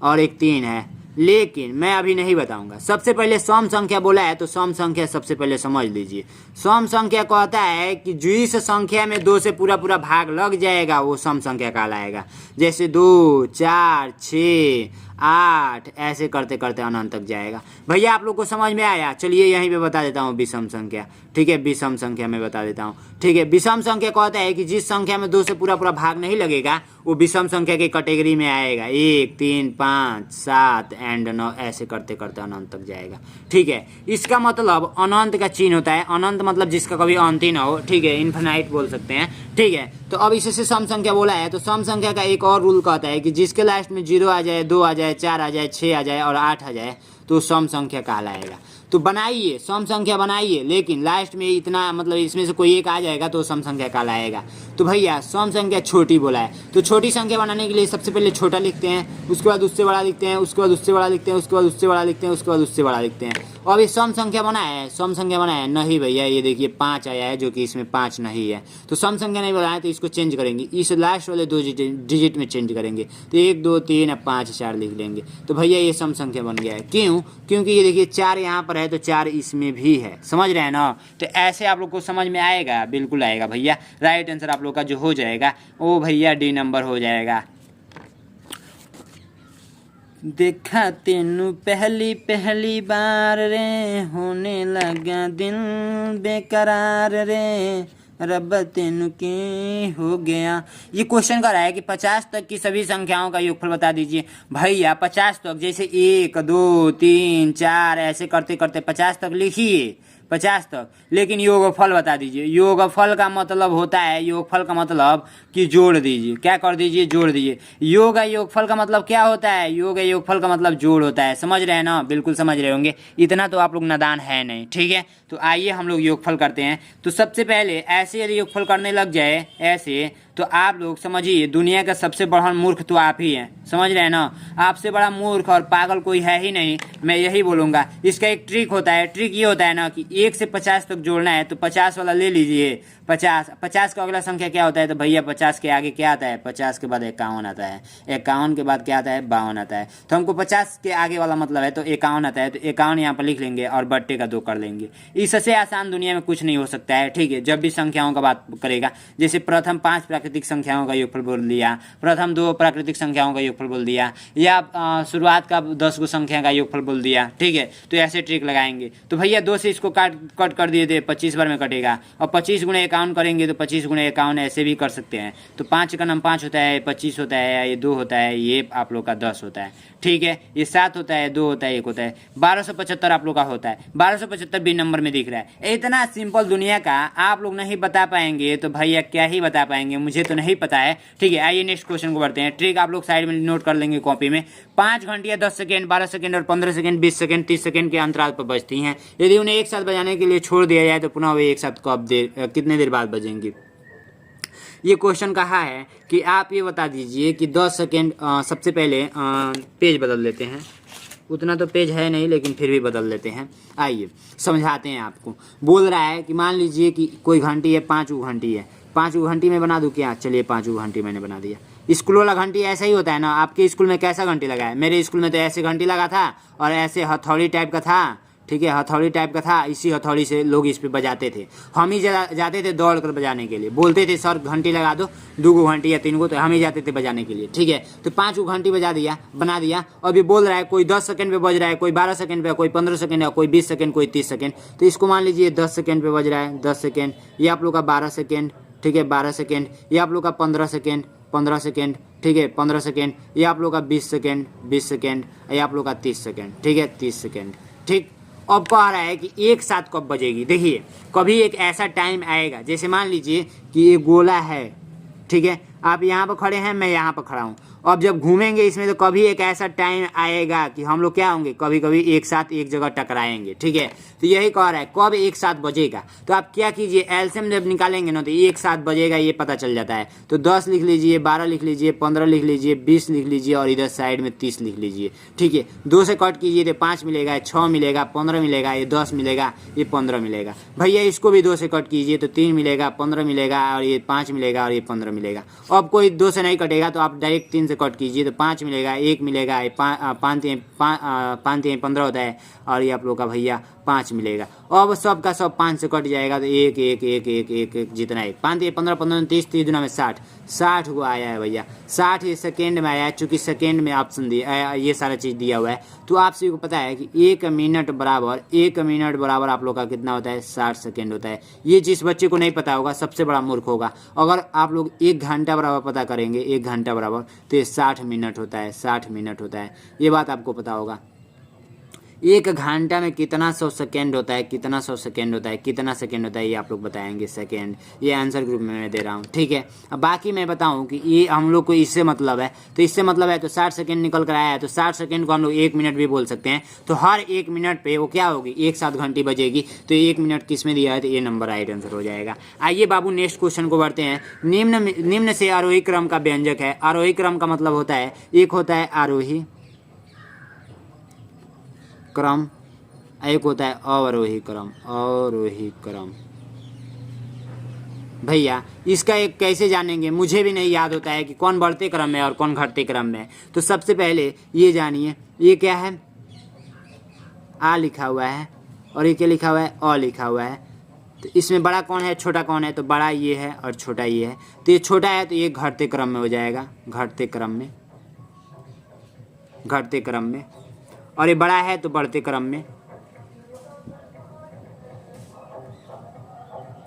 और एक 3 है, लेकिन मैं अभी नहीं बताऊंगा। सबसे पहले सम संख्या बोला है, तो सम संख्या सबसे पहले समझ लीजिए। सम संख्या कहता है कि जिस संख्या में 2 से पूरा भाग लग जाएगा वो सम संख्या कहलाएगा। जैसे 2, 4, 6, 8 ऐसे करते करते अनंत तक जाएगा। भैया आप लोग को समझ में आया? चलिए यहीं पे बता देता हूँ विषम संख्या, ठीक है। विषम संख्या में बता देता हूँ, ठीक है। विषम संख्या कहता है कि जिस संख्या में 2 से पूरा भाग नहीं लगेगा वो विषम संख्या की कैटेगरी में आएगा। 1, 3, 5, 7 एंड 9 ऐसे करते करते अनंत तक जाएगा, ठीक है। इसका मतलब अनंत का चिन्ह होता है। अनंत मतलब जिसका कभी अंत ही ना हो, ठीक है, इन्फिनाइट बोल सकते हैं, ठीक है। तो अब इससे सम संख्या बोला है, तो सम संख्या का एक और रूल कहता है कि जिसके लास्ट में 0 आ जाए, 2 आ जाए, 4 आ जाए, 6 आ जाए और 8 आ जाए तो सम संख्या कहलाएगा। तो बनाइए, सम संख्या बनाइए, लेकिन लास्ट में इतना मतलब इसमें से कोई एक आ जाएगा तो सम संख्या कहलाएगा। तो भैया सम संख्या छोटी बोला है, तो छोटी संख्या बनाने के लिए सबसे पहले छोटा लिखते हैं, उसके बाद उससे बड़ा लिखते हैं, उसके बाद उससे बड़ा लिखते हैं, उसके बाद उससे बड़ा लिखते हैं, उसके बाद उससे बड़ा लिखते हैं। और ये सम संख्या बना है, सम संख्या बना है नहीं भैया, ये देखिए 5 आया है जो कि इसमें 5 नहीं है। तो सम संख्या नहीं बनाया तो इसको चेंज करेंगे, इस लास्ट वाले 2 डिजिट में चेंज करेंगे। तो 1, 2, 3 अब 5, 4 लिख लेंगे। तो भैया ये सम संख्या बन गया है। क्यों? क्योंकि ये देखिए 4 यहाँ पर है तो 4 इसमें भी है, समझ रहे हैं ना? तो ऐसे आप लोग को समझ में आएगा, बिल्कुल आएगा भैया। राइट आंसर आप लोग का जो हो जाएगा वो भैया डी नंबर हो जाएगा। देखा तेनू पहली बार रे, होने लगा दिल बेकरार रे, रब तेनू के हो गया। ये क्वेश्चन कर रहा है कि 50 तक की सभी संख्याओं का योगफल बता दीजिए। भैया 50 तक, जैसे 1, 2, 3, 4 ऐसे करते करते 50 तक लिखिए। 50 तक। लेकिन योगफल बता दीजिए। योगफल का मतलब होता है, योगफल का मतलब कि जोड़ दीजिए। क्या कर दीजिए? जोड़ दीजिए। योग योगफल का मतलब क्या होता है? योग योगफल का मतलब जोड़ होता है। समझ रहे हैं ना? बिल्कुल समझ रहे होंगे, इतना तो आप लोग नादान है नहीं। ठीक है, तो आइए हम लोग योगफल करते हैं। तो सबसे पहले ऐसे यदि योगफल करने लग जाए ऐसे, तो आप लोग समझिए दुनिया का सबसे बड़ा मूर्ख तो आप ही हैं। समझ रहे हैं ना? आपसे बड़ा मूर्ख और पागल कोई है ही नहीं, मैं यही बोलूँगा। इसका एक ट्रिक होता है। ट्रिक ये होता है ना कि 1 से 50 तक जोड़ना है, तो 50 वाला ले लीजिए। 50 का अगला संख्या क्या होता है? तो भैया 50 के आगे क्या आता है? 50 के बाद 51 आता है। 51 के बाद क्या आता है? 52 आता है। तो हमको 50 के आगे वाला मतलब है, तो 51 आता है। तो 51 यहाँ पर लिख लेंगे और बट्टे का 2 कर लेंगे। इससे आसान दुनिया में कुछ नहीं हो सकता है। ठीक है, जब भी संख्याओं का बात करेगा, जैसे प्रथम 5 प्राकृतिक संख्याओं का योगफल बोल दिया, प्रथम 2 प्राकृतिक संख्याओं का योगफल बोल दिया, या शुरुआत का 10 गो संख्या का योगफल बोल दिया। ठीक है, तो ऐसे ट्रिक लगाएंगे। तो भैया 2 से इसको कट कर दिए थे, 25 बार में कटेगा। और 25 गुणे 51 करेंगे तो 25 गुणे 51 ऐसे भी कर सकते हैं। तो 5 का नाम 5 होता है, 25 होता है, ये 2 होता है, ये आप लोग का 10 होता है। ठीक है, ये 7 होता है, 2 होता है, 1 होता है। 1275 आप लोग का होता है। 1275 बी नंबर में दिख रहा है। इतना सिंपल दुनिया का आप लोग नहीं बता पाएंगे तो भैया क्या ही बता पाएंगे, मुझे तो नहीं पता है। ठीक है, आइए नेक्स्ट क्वेश्चन को बढ़ते हैं। ट्रिक आप लोग साइड में नोट कर लेंगे कॉपी में। 5 घंटियाँ 10 सेकेंड, 12 सेकेंड और 15 सेकेंड, 20 सेकेंड, 30 सेकेंड के अंतराल पर बजती हैं। यदि उन्हें एक साथ बजाने के लिए छोड़ दिया जाए तो पुनः वे एक साथ कितने देर बाद बजेंगी? ये क्वेश्चन कहा है कि आप ये बता दीजिए कि 10 सेकेंड। सबसे पहले पेज बदल लेते हैं। उतना तो पेज है नहीं, लेकिन फिर भी बदल लेते हैं। आइए समझाते हैं आपको। बोल रहा है कि मान लीजिए कि कोई घंटी है, 5 घंटी है। 5 घंटी में बना दूं क्या? चलिए 5 घंटी मैंने बना दिया। स्कूल वाला घंटी ऐसा ही होता है ना? आपके स्कूल में कैसा घंटी लगा है? मेरे स्कूल में तो ऐसे घंटी लगा था और ऐसे हथौड़ी टाइप का था। ठीक है, हथौड़ी टाइप का था। इसी हथौड़ी से लोग इस पे बजाते थे। हम ही जाते थे दौड़ कर बजाने के लिए। बोलते थे सर घंटी लगा दो, 2 घंटी या 3 गो, तो हम ही जाते थे बजाने के लिए। ठीक है, तो 5 घंटी बजा दिया, बना दिया। अभी बोल रहा है कोई 10 सेकंड पे बज रहा है, कोई 12 सेकंड पे, कोई 15 सेकंड है, कोई 20 सेकंड, कोई 30 सेकंड। तो इसको मान लीजिए 10 सेकंड पे बज रहा है, 10 सेकंड। ये आप लोग का 12 सेकंड। ठीक है, 12 सेकंड। ये आप लोग का 15 सेकंड, 15 सेकंड। ठीक है, 15 सेकंड। ये आप लोग का 20 सेकंड, 20 सेकंड। ये आप लोग का 30 सेकंड। ठीक है, 30 सेकंड। ठीक, अब कह रहा है कि एक साथ कब बजेगी। देखिए, कभी एक ऐसा टाइम आएगा, जैसे मान लीजिए कि ये गोला है। ठीक है, आप यहाँ पर खड़े हैं, मैं यहाँ पर खड़ा हूँ। अब जब घूमेंगे इसमें तो कभी एक ऐसा टाइम आएगा कि हम लोग क्या होंगे, कभी कभी एक साथ एक जगह टकराएंगे। ठीक है, तो यही कह रहा है कब एक साथ बजेगा। तो आप क्या कीजिए, एलसीएम जब निकालेंगे ना तो एक साथ बजेगा ये पता चल जाता है। तो 10 लिख लीजिए, 12 लिख लीजिए, 15 लिख लीजिए, 20 लिख लीजिए और इधर साइड में 30 लिख लीजिए। ठीक है, 2 से कट कीजिए तो 5 मिलेगा, 6 मिलेगा, 15 मिलेगा, ये 10 मिलेगा, ये 15 मिलेगा। भैया इसको भी 2 से कट कीजिए तो 3 मिलेगा, 15 मिलेगा और ये 5 मिलेगा और ये 15 मिलेगा। अब कोई 2 से नहीं कटेगा तो आप डायरेक्ट 3 से कट कीजिए तो 5 मिलेगा, 1 मिलेगा, 5 3 15 होता है और ये आप लोग का भैया 5 मिलेगा। अब सब का सब 5 से कट जाएगा तो 1 1 1 1 1 1 जितना है 5 3 15 15 30 30 दुना में 60 60 को आया है भैया। 60 ये सेकेंड में आया है, चूँकि सेकेंड में ऑप्शन दिया ये सारा चीज़ दिया हुआ है। तो आप सभी को पता है कि 1 मिनट बराबर आप लोग का कितना होता है, 60 सेकेंड होता है। ये जिस बच्चे को नहीं पता होगा सबसे बड़ा मूर्ख होगा। अगर आप लोग 1 घंटा बराबर पता करेंगे, 1 घंटा बराबर तो ये 60 मिनट होता है, 60 मिनट होता है। ये बात आपको पता होगा। 1 घंटा में कितना 100 सेकेंड होता है, कितना 100 सेकेंड होता है, कितना सेकेंड होता है, ये आप लोग बताएंगे सेकेंड। ये आंसर ग्रुप में मैं दे रहा हूँ। ठीक है, अब बाकी मैं बताऊँ कि ये हम लोग को इससे मतलब है, तो इससे मतलब है तो 60 सेकेंड निकल कर आया है, तो 60 सेकेंड को हम लोग 1 मिनट भी बोल सकते हैं। तो हर 1 मिनट पे वो क्या होगी, एक साथ घंटी बजेगी। तो 1 मिनट किस में दिया है, तो ये नंबर राइट आंसर हो जाएगा। आइए बाबू नेक्स्ट क्वेश्चन को बढ़ते हैं। निम्न से आरोही क्रम का व्यंजक है। आरोही क्रम का मतलब होता है, एक होता है आरोही क्रम, एक होता है अवरोही क्रम। अवरोही क्रम भैया इसका एक कैसे जानेंगे, मुझे भी नहीं याद होता है कि कौन बढ़ते क्रम में और कौन घटते क्रम में। तो सबसे पहले ये जानिए, ये क्या है, आ लिखा हुआ है और ये क्या लिखा हुआ है, अ लिखा हुआ है। तो इसमें बड़ा कौन है, छोटा कौन है, तो बड़ा ये है और छोटा ये है। तो ये छोटा है तो ये घटते क्रम में हो जाएगा, घटते क्रम में, घटते क्रम में। और ये बड़ा है तो बढ़ते क्रम में।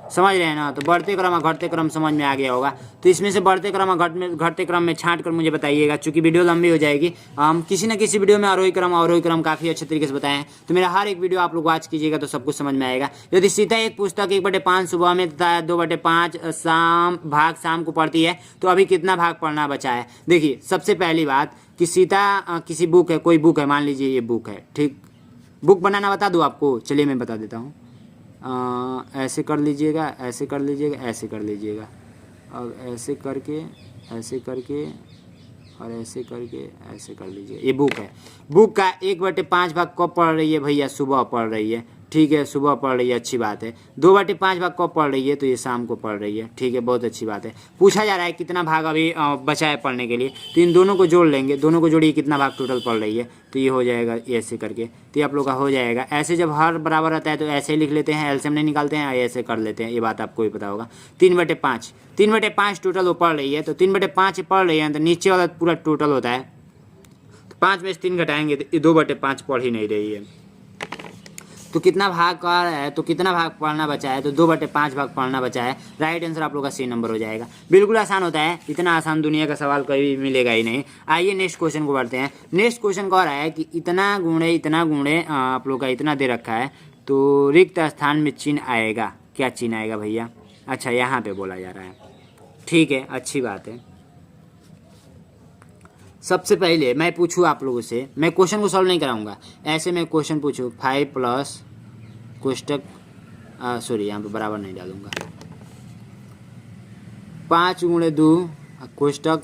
समझ रहे हैं ना। तो बढ़ते क्रम और घटते क्रम समझ में आ गया होगा। तो इसमें से बढ़ते क्रम और घटते क्रम में छांट कर मुझे बताइएगा, चूंकि वीडियो लंबी हो जाएगी। हम किसी न किसी वीडियो में अवरोही क्रम काफ़ी अच्छे तरीके से बताए हैं, तो मेरा हर एक वीडियो आप लोग वॉच कीजिएगा तो सब कुछ समझ में आएगा। यदि सीता एक पुस्तक 1/5 सुबह में तथा 2/5 शाम को पढ़ती है तो अभी कितना भाग पढ़ना बचा है। देखिए सबसे पहली बात कि सीता किसी बुक है, कोई बुक है, मान लीजिए ये बुक है, ठीक। बुक बनाना बता दूँ आपको, चलिए मैं बता देता हूँ। ऐसे कर लीजिएगा, ऐसे कर लीजिएगा, ऐसे कर लीजिएगा, अब ऐसे करके और ऐसे करके ऐसे कर लीजिए। ये बुक है, बुक का 1/5 भाग कब पढ़ रही है भैया? सुबह पढ़ रही है, ठीक है, सुबह पढ़ रही है, अच्छी बात है। 2/5 भाग कब पढ़ रही है? तो ये शाम को पढ़ रही है, ठीक है, बहुत अच्छी बात है। पूछा जा रहा है कितना भाग अभी बचा है पढ़ने के लिए, तो इन दोनों को जोड़ लेंगे, दोनों को जोड़िए कितना भाग टोटल पढ़ रही है, तो ये हो जाएगा ऐसे करके। तो ये आप लोग का हो जाएगा। ऐसे जब हर बराबर रहता है तो ऐसे ही लिख लेते हैं, एलसीएम नहीं निकालते हैं, ऐसे कर लेते हैं, ये बात आपको भी पता होगा। 3/5 टोटल वो पढ़ रही है, तो 3/5 पढ़ रही है तो नीचे वाला पूरा टोटल होता है, तो 5 में से 3 घटाएंगे तो ये 2/5 पढ़ ही नहीं रही है। तो कितना भाग कर है, तो कितना भाग पढ़ना बचा है? तो 2/5 भाग पढ़ना बचा है। राइट आंसर आप लोग का सी नंबर हो जाएगा। बिल्कुल आसान होता है, इतना आसान दुनिया का सवाल कभी मिलेगा ही नहीं। आइए नेक्स्ट क्वेश्चन को बढ़ते हैं। नेक्स्ट क्वेश्चन कह रहा है कि इतना गुणे आप लोग का इतना दे रखा है, तो रिक्त स्थान में चिन्ह आएगा। क्या चिन्ह आएगा भैया? अच्छा यहाँ पे बोला जा रहा है, ठीक है, अच्छी बात है। सबसे पहले मैं पूछूँ आप लोगों से, मैं क्वेश्चन को सॉल्व नहीं कराऊंगा, ऐसे मैं क्वेश्चन पूछूँ 5 प्लस कोष्टक सॉरी यहाँ पे बराबर नहीं डालूंगा, 5 × 2 कोष्टक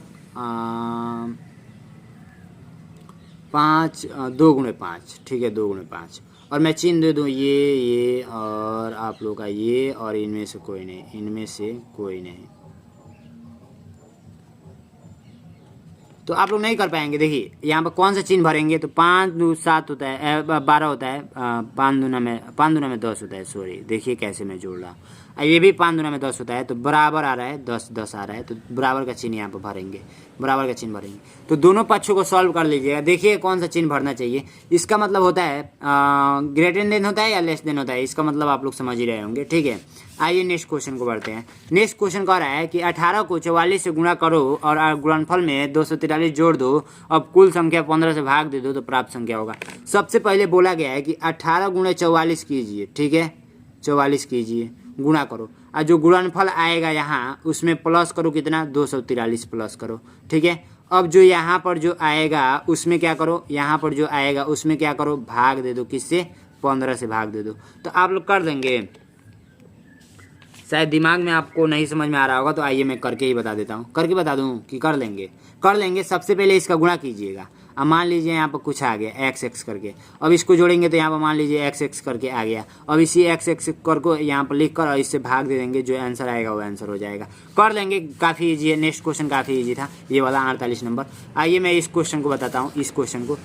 2 × 5, ठीक है, 2 × 5, और मैं चिन्ह दे दूँ ये और आप लोग का ये, और इनमें से कोई नहीं, इनमें से कोई नहीं। तो आप लोग नहीं कर पाएंगे। देखिए यहाँ पर कौन सा चिन्ह भरेंगे, तो 5 दूनी 7 होता है, 12 होता है, 5 दूना में 10 होता है, सॉरी देखिए कैसे मैं जोड़ रहा हूँ, ये भी 5 दूना में 10 होता है, तो बराबर आ रहा है 10 आ रहा है, तो बराबर का चिन्ह यहाँ पर भरेंगे, बराबर का चिन्ह भरेंगे। तो दोनों पक्षों को सॉल्व कर लीजिएगा, देखिए कौन सा चिन्ह भरना चाहिए। इसका मतलब होता है ग्रेटर देन होता है या लेस देन होता है, इसका मतलब आप लोग समझ ही रहे होंगे, ठीक है। आइए नेक्स्ट क्वेश्चन को बढ़ते हैं। नेक्स्ट क्वेश्चन कह रहा है कि 18 को 44 से गुणा करो और गुणनफल में 243 जोड़ दो, अब कुल संख्या 15 से भाग दे दो तो प्राप्त संख्या होगा। सबसे पहले बोला गया है कि 18 × 44 कीजिए, ठीक है, 44 कीजिए, गुणा करो, और जो गुणनफल आएगा यहाँ उसमें प्लस करो, कितना? 243 प्लस करो, ठीक है। अब जो यहाँ पर जो आएगा उसमें क्या करो, यहाँ पर जो आएगा उसमें क्या करो, भाग दे दो, किससे? 15 से भाग दे दो। तो आप लोग कर देंगे, शायद दिमाग में आपको नहीं समझ में आ रहा होगा, तो आइए मैं करके ही बता देता हूँ, करके बता दूँ कि कर लेंगे। सबसे पहले इसका गुणा कीजिएगा। अब मान लीजिए यहाँ पर कुछ आ गया x करके, अब इसको जोड़ेंगे तो यहाँ पर मान लीजिए x करके आ गया, अब इसी x करके यहाँ पर लिख कर और इससे भाग दे देंगे, जो आंसर आएगा वो आंसर हो जाएगा। कर लेंगे, काफ़ी ईजी है। नेक्स्ट क्वेश्चन काफ़ी ईजी था, ये वाला 48 नंबर। आइए मैं इस क्वेश्चन को बताता हूँ। इस क्वेश्चन को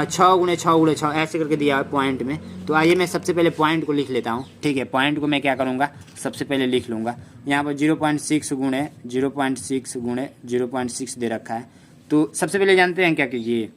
6 × 6 × 6 ऐसे करके दिया है पॉइंट में, तो आइए मैं सबसे पहले पॉइंट को लिख लेता हूँ, ठीक है। पॉइंट को मैं क्या करूँगा, सबसे पहले लिख लूँगा। यहाँ पर 0.6 × 0.6 × 0.6 दे रखा है, तो सबसे पहले जानते हैं क्या कीजिए,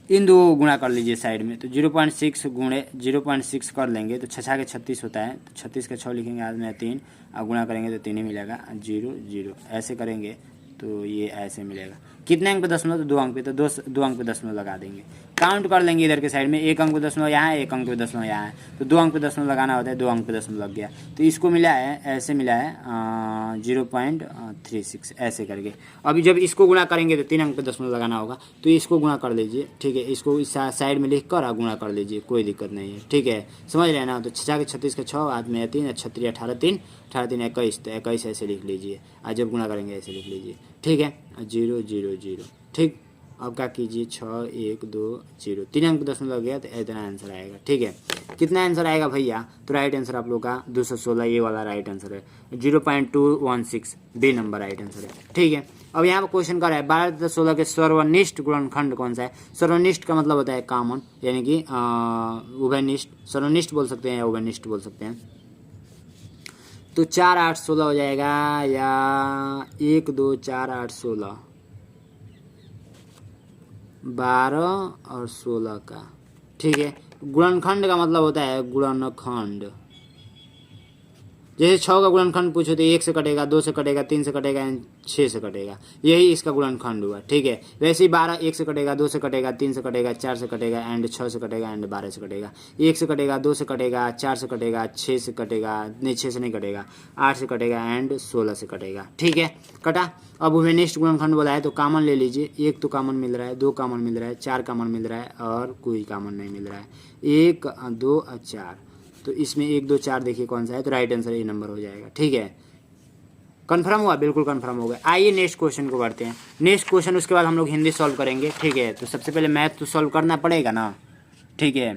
इन दो गुणा कर लीजिए साइड में, तो 0.6 × 0.6 कर लेंगे तो 6 के 36 होता है, तो 36 का 6 लिखेंगे, आज में 3 और गुणा करेंगे तो 3 ही मिलेगा, 0 0 ऐसे करेंगे तो ये ऐसे मिलेगा। कितने अंक पे दशमलव, तो 2 अंक पे, तो 2 अंक पे दशमलव लगा देंगे। काउंट कर लेंगे इधर के साइड में, 1 अंक पे दशमलव यहाँ है, 1 अंक पे दशमलव यहाँ है, तो 2 अंक पे दशमलव लगाना होता है, 2 अंक पे दशमलव लग गया, तो इसको मिला है, ऐसे मिला है 0.36 ऐसे करके। अभी जब इसको गुणा करेंगे तो 3 अंक पे दशमलव लगाना होगा, तो इसको गुणा कर लीजिए, ठीक है। इसको इस साइड में लिख कर गुणा कर लीजिए, कोई दिक्कत नहीं है, ठीक है, समझ रहे हैं ना। तो 6 के 36 का 6, हाथ में 3, 36 18 3 18 3 21, तो 21 ऐसे लिख लीजिए, और जब गुणा करेंगे ऐसे लिख लीजिए, ठीक है, 0 0 0, ठीक। अब क्या कीजिए, 6 1 2 0, 3 अंक दशमलव लग गया, तो इतना आंसर आएगा, ठीक है। कितना आंसर आएगा भैया, तो राइट आंसर आप लोग का 216, ये वाला राइट आंसर है, 0.216 बी नंबर राइट आंसर है, ठीक है। अब यहाँ पर क्वेश्चन कर रहा है 12 तथा 16 के सर्वनिष्ठ गुणनखंड कौन सा है। सर्वनिष्ठ का मतलब होता है कॉमन, यानी कि उभयनिष्ठ, सर्वनिष्ठ बोल सकते हैं या उभयनिष्ठ बोल सकते हैं। तो 4 8 16 हो जाएगा, या 1 2 4 8 16, 12 और 16 का, ठीक है। गुणनखंड का मतलब होता है गुणनखंड, जैसे 6 का गुणनखंड पूछो तो 1 से कटेगा, 2 से कटेगा, 3 से कटेगा, 6 से कटेगा, यही इसका गुणनखंड हुआ। ठीक है, वैसे ही 12 1 से कटेगा, 2 से कटेगा, 3 से कटेगा, 4 से कटेगा, एंड 6 से कटेगा, एंड 12 से कटेगा। 1 से कटेगा, 2 से कटेगा, 4 से कटेगा, 6 से कटेगा, नहीं 6 से नहीं कटेगा, 8 से कटेगा, एंड 16 से कटेगा। ठीक है, कटा। अब हमें नेक्स्ट गुणनखंड बोला है तो कॉमन ले लीजिए। 1 तो कॉमन मिल रहा है, 2 कॉमन मिल रहा है, 4 कॉमन मिल रहा है और कोई कॉमन नहीं मिल रहा है। 1 2 4, तो इसमें 1 2 4 देखिए कौन सा है, तो राइट आंसर ये नंबर हो जाएगा। ठीक है, कन्फर्म हुआ, बिल्कुल कन्फर्म हो गया। आइए नेक्स्ट क्वेश्चन को बढ़ते हैं। नेक्स्ट क्वेश्चन उसके बाद हम लोग हिंदी सॉल्व करेंगे। ठीक है, तो सबसे पहले मैथ तो सॉल्व करना पड़ेगा ना। ठीक है,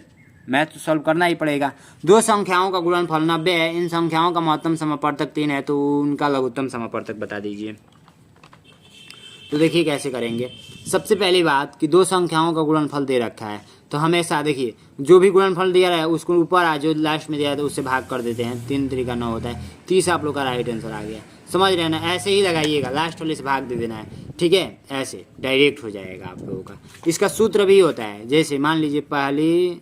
मैथ तो सॉल्व करना ही पड़ेगा। दो संख्याओं का गुणनफल 90 है, इन संख्याओं का महत्तम समापवर्तक 3 है, तो उनका लघुत्तम समापवर्तक बता दीजिए। तो देखिए कैसे करेंगे। सबसे पहली बात कि दो संख्याओं का गुणनफल दे रखा है, तो हमेशा देखिए जो भी गुणनफल दिया रहा है उसको ऊपर आ जो लास्ट में दिया है तो उससे भाग कर देते हैं। 3 3 9 होता है। 30 आप लोग का राइट आंसर आ गया। समझ रहे हैं ना, ऐसे ही लगाइएगा, लास्ट वाले से भाग दे देना है। ठीक है, ऐसे डायरेक्ट हो जाएगा आप लोगों का। इसका सूत्र भी होता है, जैसे मान लीजिए पहली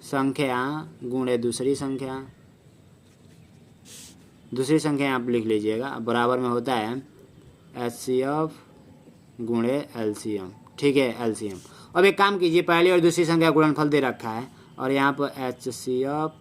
संख्या गुणे दूसरी संख्या, दूसरी संख्या आप लिख लीजिएगा, बराबर में होता है HCF गुणे LCM। ठीक है, LCM। अब एक काम कीजिए, पहली और दूसरी संख्या गुणनफल दे रखा है और यहाँ पर HCF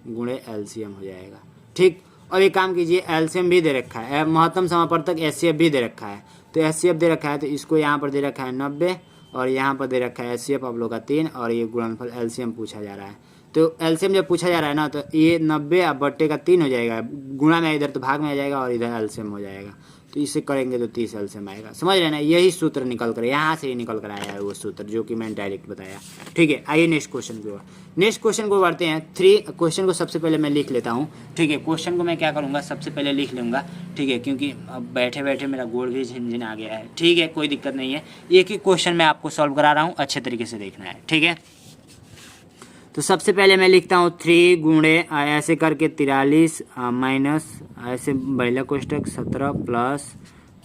गुणे LCM हो जाएगा। ठीक, और एक काम कीजिए, LCM भी दे रखा है, महत्तम समापवर्तक HCF भी दे रखा है। तो HCF दे रखा है तो इसको यहाँ पर दे रखा है 90 और यहाँ पर दे रखा है HCF आप लोग का 3 और ये गुणनफल LCM पूछा जा रहा है। तो LCM जब पूछा जा रहा है ना, तो ये 90 अब बट्टे का 3 हो जाएगा, गुणा में इधर तो भाग में आ जाएगा और इधर LCM हो जाएगा। तो इसे करेंगे तो 30 LCM आएगा। समझ रहे हैं ना, यही सूत्र निकल कर यहाँ से ही निकल कर आया है वो सूत्र जो कि मैंने डायरेक्ट बताया। ठीक है, आइए नेक्स्ट क्वेश्चन को। नेक्स्ट क्वेश्चन को बढ़ते हैं। 3 क्वेश्चन को सबसे पहले मैं लिख लेता हूँ। ठीक है, क्वेश्चन को मैं क्या करूँगा, सबसे पहले लिख लूँगा। ठीक है, क्योंकि अब बैठे बैठे मेरा गोड़ भी झिनझिन आ गया है। ठीक है, कोई दिक्कत नहीं है, एक ही क्वेश्चन मैं आपको सॉल्व करा रहा हूँ, अच्छे तरीके से देखना है। ठीक है, तो सबसे पहले मैं लिखता हूँ 3 गुणे ऐसे करके 43 माइनस ऐसे महिला कोष्टक 17 प्लस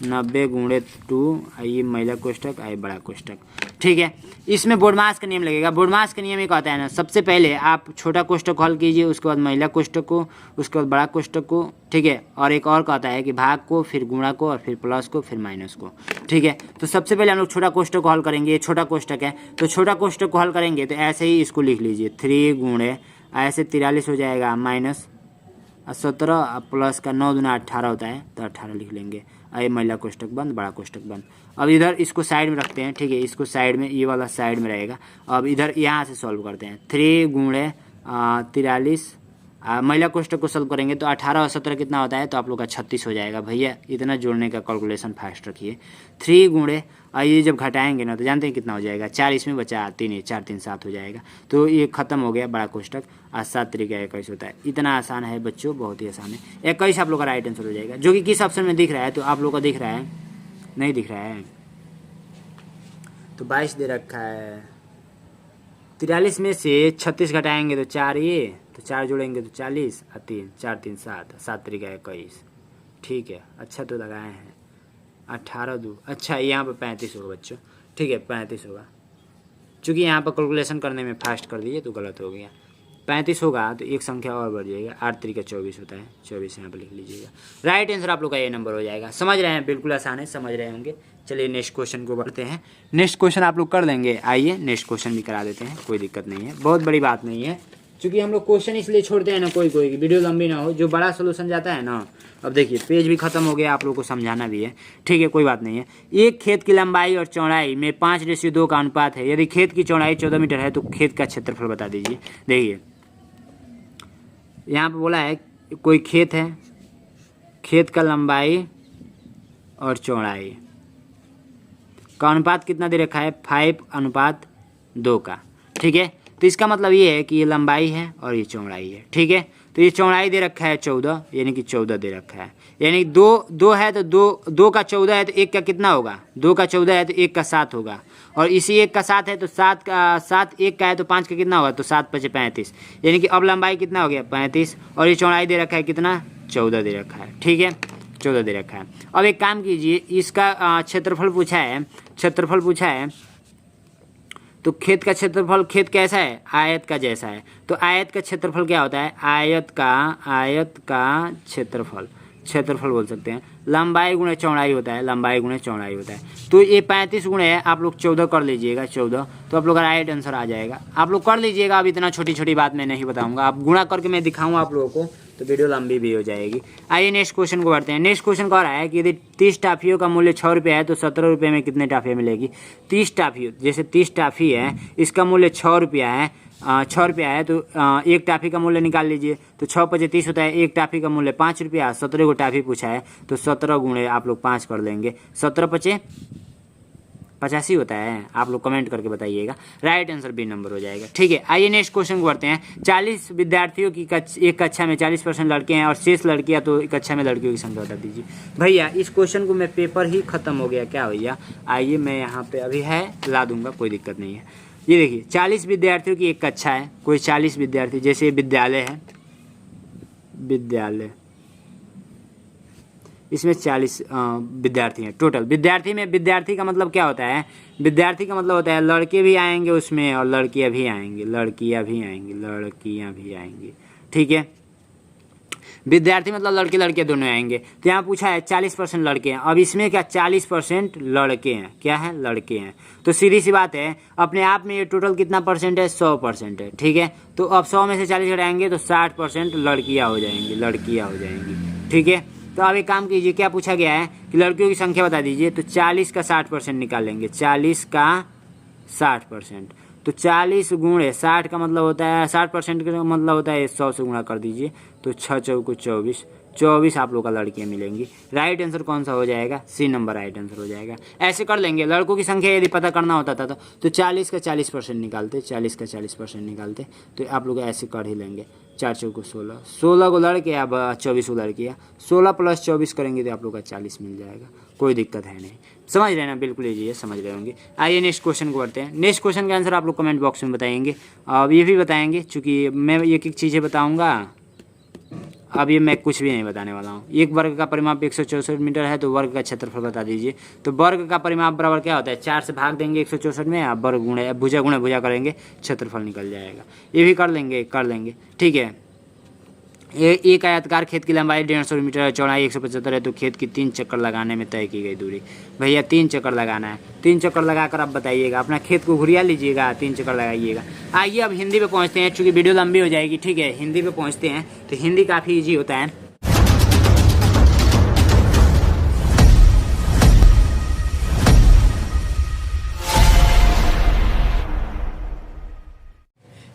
90 गुणे 2 ये महिला कोष्टक आई बड़ा कोष्टक। ठीक है, इसमें बोडमास का नियम लगेगा। बोडमास का नियम ये कहता है ना, सबसे पहले आप छोटा कोष्टक हल कीजिए, उसके बाद महिला कोष्टक को, उसके बाद बड़ा कोष्टक को। ठीक है, और एक और कहता है कि भाग को, फिर गुणा को, और फिर प्लस को, फिर माइनस को। ठीक है, तो सबसे पहले हम लोग छोटा कोष्टक को हल करेंगे। ये छोटा कोष्टक है, तो छोटा कोष्टक को हल करेंगे तो ऐसे ही इसको लिख लीजिए। 3 गुणे ऐसे 43 हो जाएगा माइनस 17 प्लस का 9 दूना 18 होता है, तो 18 लिख लेंगे। ये महिला कोष्टक बंद, बड़ा कोष्टक बंद। अब इधर इसको साइड में रखते हैं। ठीक है, इसको साइड में, ये वाला साइड में रहेगा। अब इधर यहाँ से सॉल्व करते हैं। 3 गुणे 43 महिला कोष्टक को सॉल्व करेंगे तो 18 और 17 कितना होता है, तो आप लोग का 36 हो जाएगा। भैया इतना जोड़ने का कैलकुलेशन फास्ट रखिए। 3 गुणे ये जब घटाएंगे ना तो जानते हैं कितना हो जाएगा, 4 इसमें बचा, 3 4 3 7 हो जाएगा। तो ये खत्म हो गया बड़ा कोष्टक। 7 तरीका 21 होता है। इतना आसान है बच्चों, बहुत ही आसान है। 21 आप लोग का राइट आंसर हो जाएगा, जो कि किस ऑप्शन में दिख रहा है, तो आप लोग का दिख रहा है, नहीं दिख रहा है तो 22 दे रखा है। 43 में से 36 घटाएंगे तो 4 ये, तो 4 जोड़ेंगे तो 40 और 3 4 3 7 7 तरीका 21। ठीक है, अच्छा तो लगाए हैं। 18 2, अच्छा यहाँ पर 35 होगा बच्चों। ठीक है, 35 होगा, चूँकि यहाँ पर कैलकुलेशन करने में फास्ट कर दिए तो गलत हो गया। 35 होगा तो एक संख्या और बढ़ जाएगा, 8 तरीका 24 होता है, 24 यहाँ पर लिख लीजिएगा। राइट आंसर आप लोग का ये नंबर हो जाएगा। समझ रहे हैं, बिल्कुल आसान है, समझ रहे होंगे। चलिए नेक्स्ट क्वेश्चन को बढ़ते हैं। नेक्स्ट क्वेश्चन आप लोग कर लेंगे। आइए नेक्स्ट क्वेश्चन भी करा देते हैं, कोई दिक्कत नहीं है, बहुत बड़ी बात नहीं है। क्योंकि हम लोग क्वेश्चन इसलिए छोड़ते हैं ना, कोई की वीडियो लंबी ना हो, जो बड़ा सोल्यूशन जाता है ना। अब देखिए पेज भी खत्म हो गया, आप लोगों को समझाना भी है। ठीक है, कोई बात नहीं है। एक खेत की लंबाई और चौड़ाई में 5:2 का अनुपात है। यदि खेत की चौड़ाई 14 मीटर है तो खेत का क्षेत्रफल बता दीजिए। देखिए यहाँ पर बोला है कोई खेत है, खेत का लंबाई और चौड़ाई का अनुपात कितना दे रखा है, 5:2 का। ठीक है, तो इसका मतलब ये है कि ये लंबाई है और ये चौड़ाई है। ठीक है, तो ये चौड़ाई दे रखा है 14, यानी कि 14 दे रखा है। यानी 2 है तो 2 का 14 है तो 1 का कितना होगा, 2 का 14 है तो 1 का 7 होगा। और इसी 1 का 7 है तो 7 का 7 1 का है तो 5 का कितना होगा, तो 7 5 35। यानी कि अब लंबाई कितना हो गया, 35, और ये चौड़ाई दे रखा है कितना, 14 दे रखा है। ठीक है, 14 दे रखा है। अब एक काम कीजिए, इसका क्षेत्रफल पूछा है, क्षेत्रफल पूछा है तो खेत का क्षेत्रफल, खेत कैसा है, आयत का जैसा है, तो आयत का क्षेत्रफल क्या होता है, आयत का क्षेत्रफल बोल सकते हैं। लंबाई गुणे चौड़ाई होता है, लंबाई गुणे चौड़ाई होता है। तो ये 35 गुणे है, आप लोग 14 कर लीजिएगा, 14, तो आप लोग का राइट आंसर आ जाएगा। आप लोग कर लीजिएगा, अब इतना छोटी छोटी बात मैं नहीं बताऊंगा, आप गुणा करके मैं दिखाऊंगा आप लोगों को, तो वीडियो लंबी भी हो जाएगी। आइए नेक्स्ट क्वेश्चन को बढ़ते हैं। नेक्स्ट क्वेश्चन कह रहा है कि यदि 30 टाफियों का मूल्य 6 रुपये है तो 17 रुपये में कितने टाफियाँ मिलेगी। 30 टाफी, जैसे 30 टाफी है, इसका मूल्य 6 रुपया है, 6 रुपया है, तो एक टाफी का मूल्य निकाल लीजिए, तो 6 × 30 होता है, एक टाफी का मूल्य 5 रुपया, 17 को टाफी पूछा है, तो 17 गुणे आप लोग 5 कर लेंगे, 17 × 5 = 85 होता है। आप लोग कमेंट करके बताइएगा, राइट आंसर बी नंबर हो जाएगा। ठीक है, आइए नेक्स्ट क्वेश्चन को करते हैं। 40 विद्यार्थियों की एक कक्षा में 40% लड़के हैं और शेष लड़कियां, तो कक्षा में लड़कियों की संख्या बता दीजिए। भैया इस क्वेश्चन को मैं, पेपर ही खत्म हो गया क्या भैया, आइए मैं यहाँ पे अभी है ला दूंगा, कोई दिक्कत नहीं है। ये देखिए 40 विद्यार्थियों की एक कक्षा है, कोई 40 विद्यार्थी, जैसे विद्यालय है, विद्यालय, इसमें 40 विद्यार्थी हैं टोटल। विद्यार्थी में, विद्यार्थी का मतलब क्या होता है, विद्यार्थी का मतलब होता है लड़के भी आएंगे उसमें और लड़कियां भी आएंगी, लड़कियां भी आएंगी। ठीक है, विद्यार्थी मतलब लड़के लड़के दोनों आएंगे। तो यहाँ पूछा है 40% लड़के हैं, अब इसमें क्या 40% लड़के हैं, क्या है, लड़के हैं, तो सीधी सी बात है, अपने आप में ये टोटल कितना परसेंट है, 100% है। ठीक है, तो अब 100 में से 40 घटाएंगे तो 60% लड़कियाँ हो जाएंगी। ठीक है, तो अब एक काम कीजिए, क्या पूछा गया है कि लड़कियों की संख्या बता दीजिए, तो 40 का 60% निकालेंगे, 40 का 60%, तो 40 गुणे 60 का मतलब होता है, 60% का मतलब होता है 100 से गुणा कर दीजिए, तो 6 × 4 = 24 आप लोग का लड़कियां मिलेंगी। राइट आंसर कौन सा हो जाएगा, सी नंबर राइट आंसर हो जाएगा। ऐसे कर लेंगे, लड़कों की संख्या यदि पता करना होता था तो 40 का 40% निकालते, 40 का 40% निकालते, तो आप लोग ऐसे कर ही लेंगे। 4 × 4 = 16, 16 को लड़के, अब 24 को लड़कियाँ, 16 + 24 करेंगे तो आप लोग का 40 मिल जाएगा, कोई दिक्कत है नहीं। समझ रहे हैं ना, बिल्कुल लीजिए, समझ रहे होंगे। आइए नेक्स्ट क्वेश्चन को करते हैं। नेक्स्ट क्वेश्चन का आंसर आप लोग कमेंट बॉक्स में बताएंगे, अब ये भी बताएंगे, चूँकि मैं एक एक चीज़ें बताऊँगा, अब ये मैं कुछ भी नहीं बताने वाला हूँ। एक वर्ग का परिमाप 164 मीटर है, तो वर्ग का क्षेत्रफल बता दीजिए। तो वर्ग का परिमाप बराबर क्या होता है, 4 से भाग देंगे 164 में, आप वर्ग गुणे भुजा गुणे भुजा करेंगे, क्षेत्रफल निकल जाएगा। ये भी कर लेंगे। ठीक है, एक आयताकार खेत की लंबाई 150 मीटर है, चौड़ाई 175 है, तो खेत की 3 चक्कर लगाने में तय की गई दूरी। भैया 3 चक्कर लगाना है, 3 चक्कर लगाकर आप बताइएगा, अपना खेत को घुरिया लीजिएगा, 3 चक्कर लगाइएगा। आइए अब हिंदी पे पहुंचते हैं, चूँकि वीडियो लंबी हो जाएगी। ठीक है, हिंदी पे पहुंचते हैं, तो हिंदी काफ़ी ईजी होता है।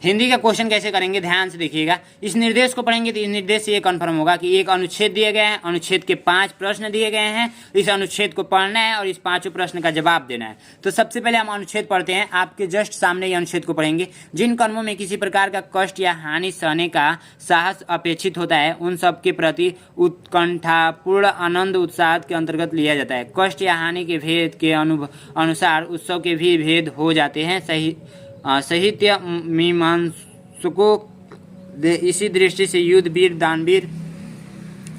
हिंदी का क्वेश्चन कैसे करेंगे, ध्यान से देखिएगा। इस निर्देश को पढ़ेंगे तो इस निर्देश से ये कन्फर्म होगा कि एक अनुच्छेद दिए गए हैं, अनुच्छेद के 5 प्रश्न दिए गए हैं, इस अनुच्छेद को पढ़ना है और इस 5 प्रश्न का जवाब देना है। तो सबसे पहले हम अनुच्छेद पढ़ते हैं, आपके जस्ट सामने ये अनुच्छेद को पढ़ेंगे। जिन कर्मों में किसी प्रकार का कष्ट या हानि सहने का साहस अपेक्षित होता है, उन सब के प्रति उत्कंठापूर्ण आनंद उत्साह के अंतर्गत लिया जाता है। कष्ट या हानि के भेद के अनुसार उत्सव के भी भेद हो जाते हैं। साहित्य मीमांसकों इसी दृष्टि से युद्ध वीर, दानवीर,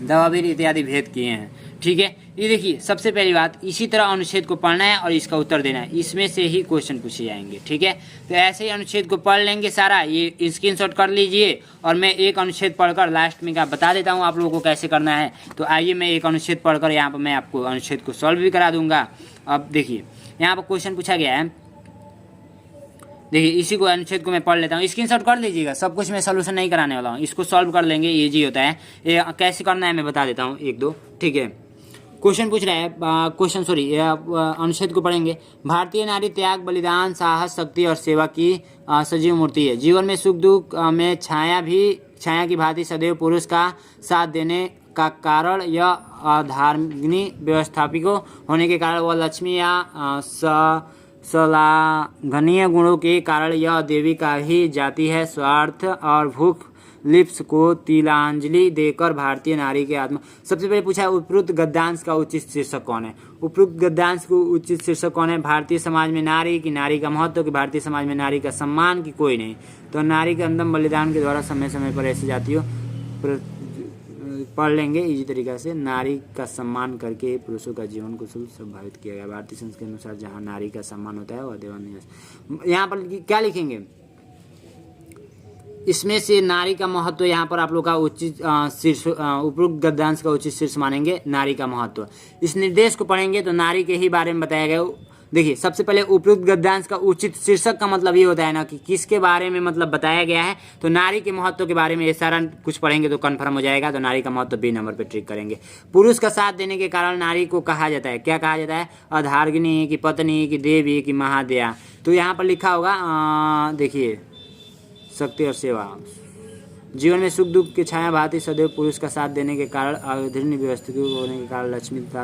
दवावीर इत्यादि भेद किए हैं। ठीक है, ये देखिए, सबसे पहली बात, इसी तरह अनुच्छेद को पढ़ना है और इसका उत्तर देना है, इसमें से ही क्वेश्चन पूछे जाएंगे। ठीक है, तो ऐसे ही अनुच्छेद को पढ़ लेंगे सारा, ये स्क्रीनशॉट कर लीजिए, और मैं एक अनुच्छेद पढ़कर लास्ट में क्या बता देता हूँ आप लोगों को कैसे करना है। तो आइए मैं एक अनुच्छेद पढ़कर यहाँ पर मैं आपको अनुच्छेद को सॉल्व भी करा दूंगा। अब देखिए, यहाँ पर क्वेश्चन पूछा गया है, देखिए इसी को अनुच्छेद को मैं पढ़ लेता हूँ, स्क्रीनशॉट कर लीजिएगा, सब कुछ मैं सोल्यूशन नहीं कराने वाला हूँ, इसको सॉल्व कर लेंगे, इजी होता है। ये कैसे करना है मैं बता देता हूँ, 1-2। ठीक है, क्वेश्चन पूछ रहा है, अनुच्छेद को पढ़ेंगे। भारतीय नारी त्याग, बलिदान, साहस, शक्ति और सेवा की सजीव मूर्ति है। जीवन में सुख दुख में छाया की भांति सदैव पुरुष का साथ देने का कारण यह अधार्मिणी व्यवस्थापिकों होने के कारण वह लक्ष्मी या सलाघनीय गुणों के कारण यह देवी का ही जाती है। स्वार्थ और भूख लिप्स को तिलांजलि देकर भारतीय नारी के आत्मा। सबसे पहले पूछा है उपरोक्त गद्यांश का उचित शीर्षक कौन है। उपरोक्त गद्यांश को उचित शीर्षक कौन है? भारतीय समाज में नारी की, नारी का महत्व की, भारतीय समाज में नारी का सम्मान की, कोई नहीं। तो नारी के अंतिम बलिदान के द्वारा समय समय पर ऐसी जातियों पढ़ लेंगे इसी तरीक़े से। नारी का सम्मान करके पुरुषों का जीवन को प्रभावित किया गया। भारतीय संस्कृति के अनुसार जहाँ नारी का सम्मान होता है वह देवान्यास। यहाँ पर क्या लिखेंगे, इसमें से नारी का महत्व यहाँ पर आप लोग का उचित शीर्ष उपरोक्त गद्यांश का उचित शीर्ष मानेंगे नारी का महत्व। इस निर्देश को पढ़ेंगे तो नारी के ही बारे में बताया गया। देखिए सबसे पहले उपरोक्त गद्यांश का उचित शीर्षक का मतलब ये होता है ना कि किसके बारे में मतलब बताया गया है, तो नारी के महत्व के बारे में ये सारा कुछ पढ़ेंगे तो कन्फर्म हो जाएगा। तो नारी का महत्व बी नंबर पे ट्रिक करेंगे। पुरुष का साथ देने के कारण नारी को कहा जाता है, क्या कहा जाता है, अर्धांगिनी की पत्नी की देवी की महादया। तो यहाँ पर लिखा होगा देखिए शक्ति और सेवा। जीवन में सुख दुख की छाया भांति सदैव पुरुष का साथ देने के कारण अधीन व्यवस्थित होने के कारण लक्ष्मी तथा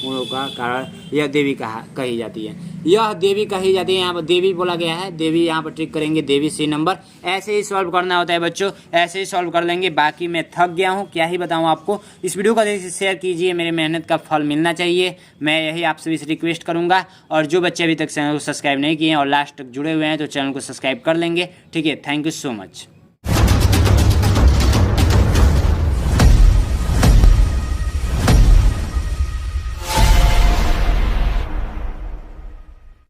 गुणों का कारण यह देवी कही जाती है। यह देवी कही जाती है, यहाँ पर देवी बोला गया है, देवी यहाँ पर ट्रिक करेंगे, देवी सी नंबर। ऐसे ही सॉल्व करना होता है बच्चों, ऐसे ही सॉल्व कर लेंगे। बाकी मैं थक गया हूँ, क्या ही बताऊँ आपको। इस वीडियो को देखिए, शेयर कीजिए, मेरी मेहनत का फल मिलना चाहिए, मैं यही आप सभी से रिक्वेस्ट करूँगा। और जो बच्चे अभी तक चैनल को सब्सक्राइब नहीं किए हैं और लास्ट तक जुड़े हुए हैं तो चैनल को सब्सक्राइब कर लेंगे। ठीक है, थैंक यू सो मच।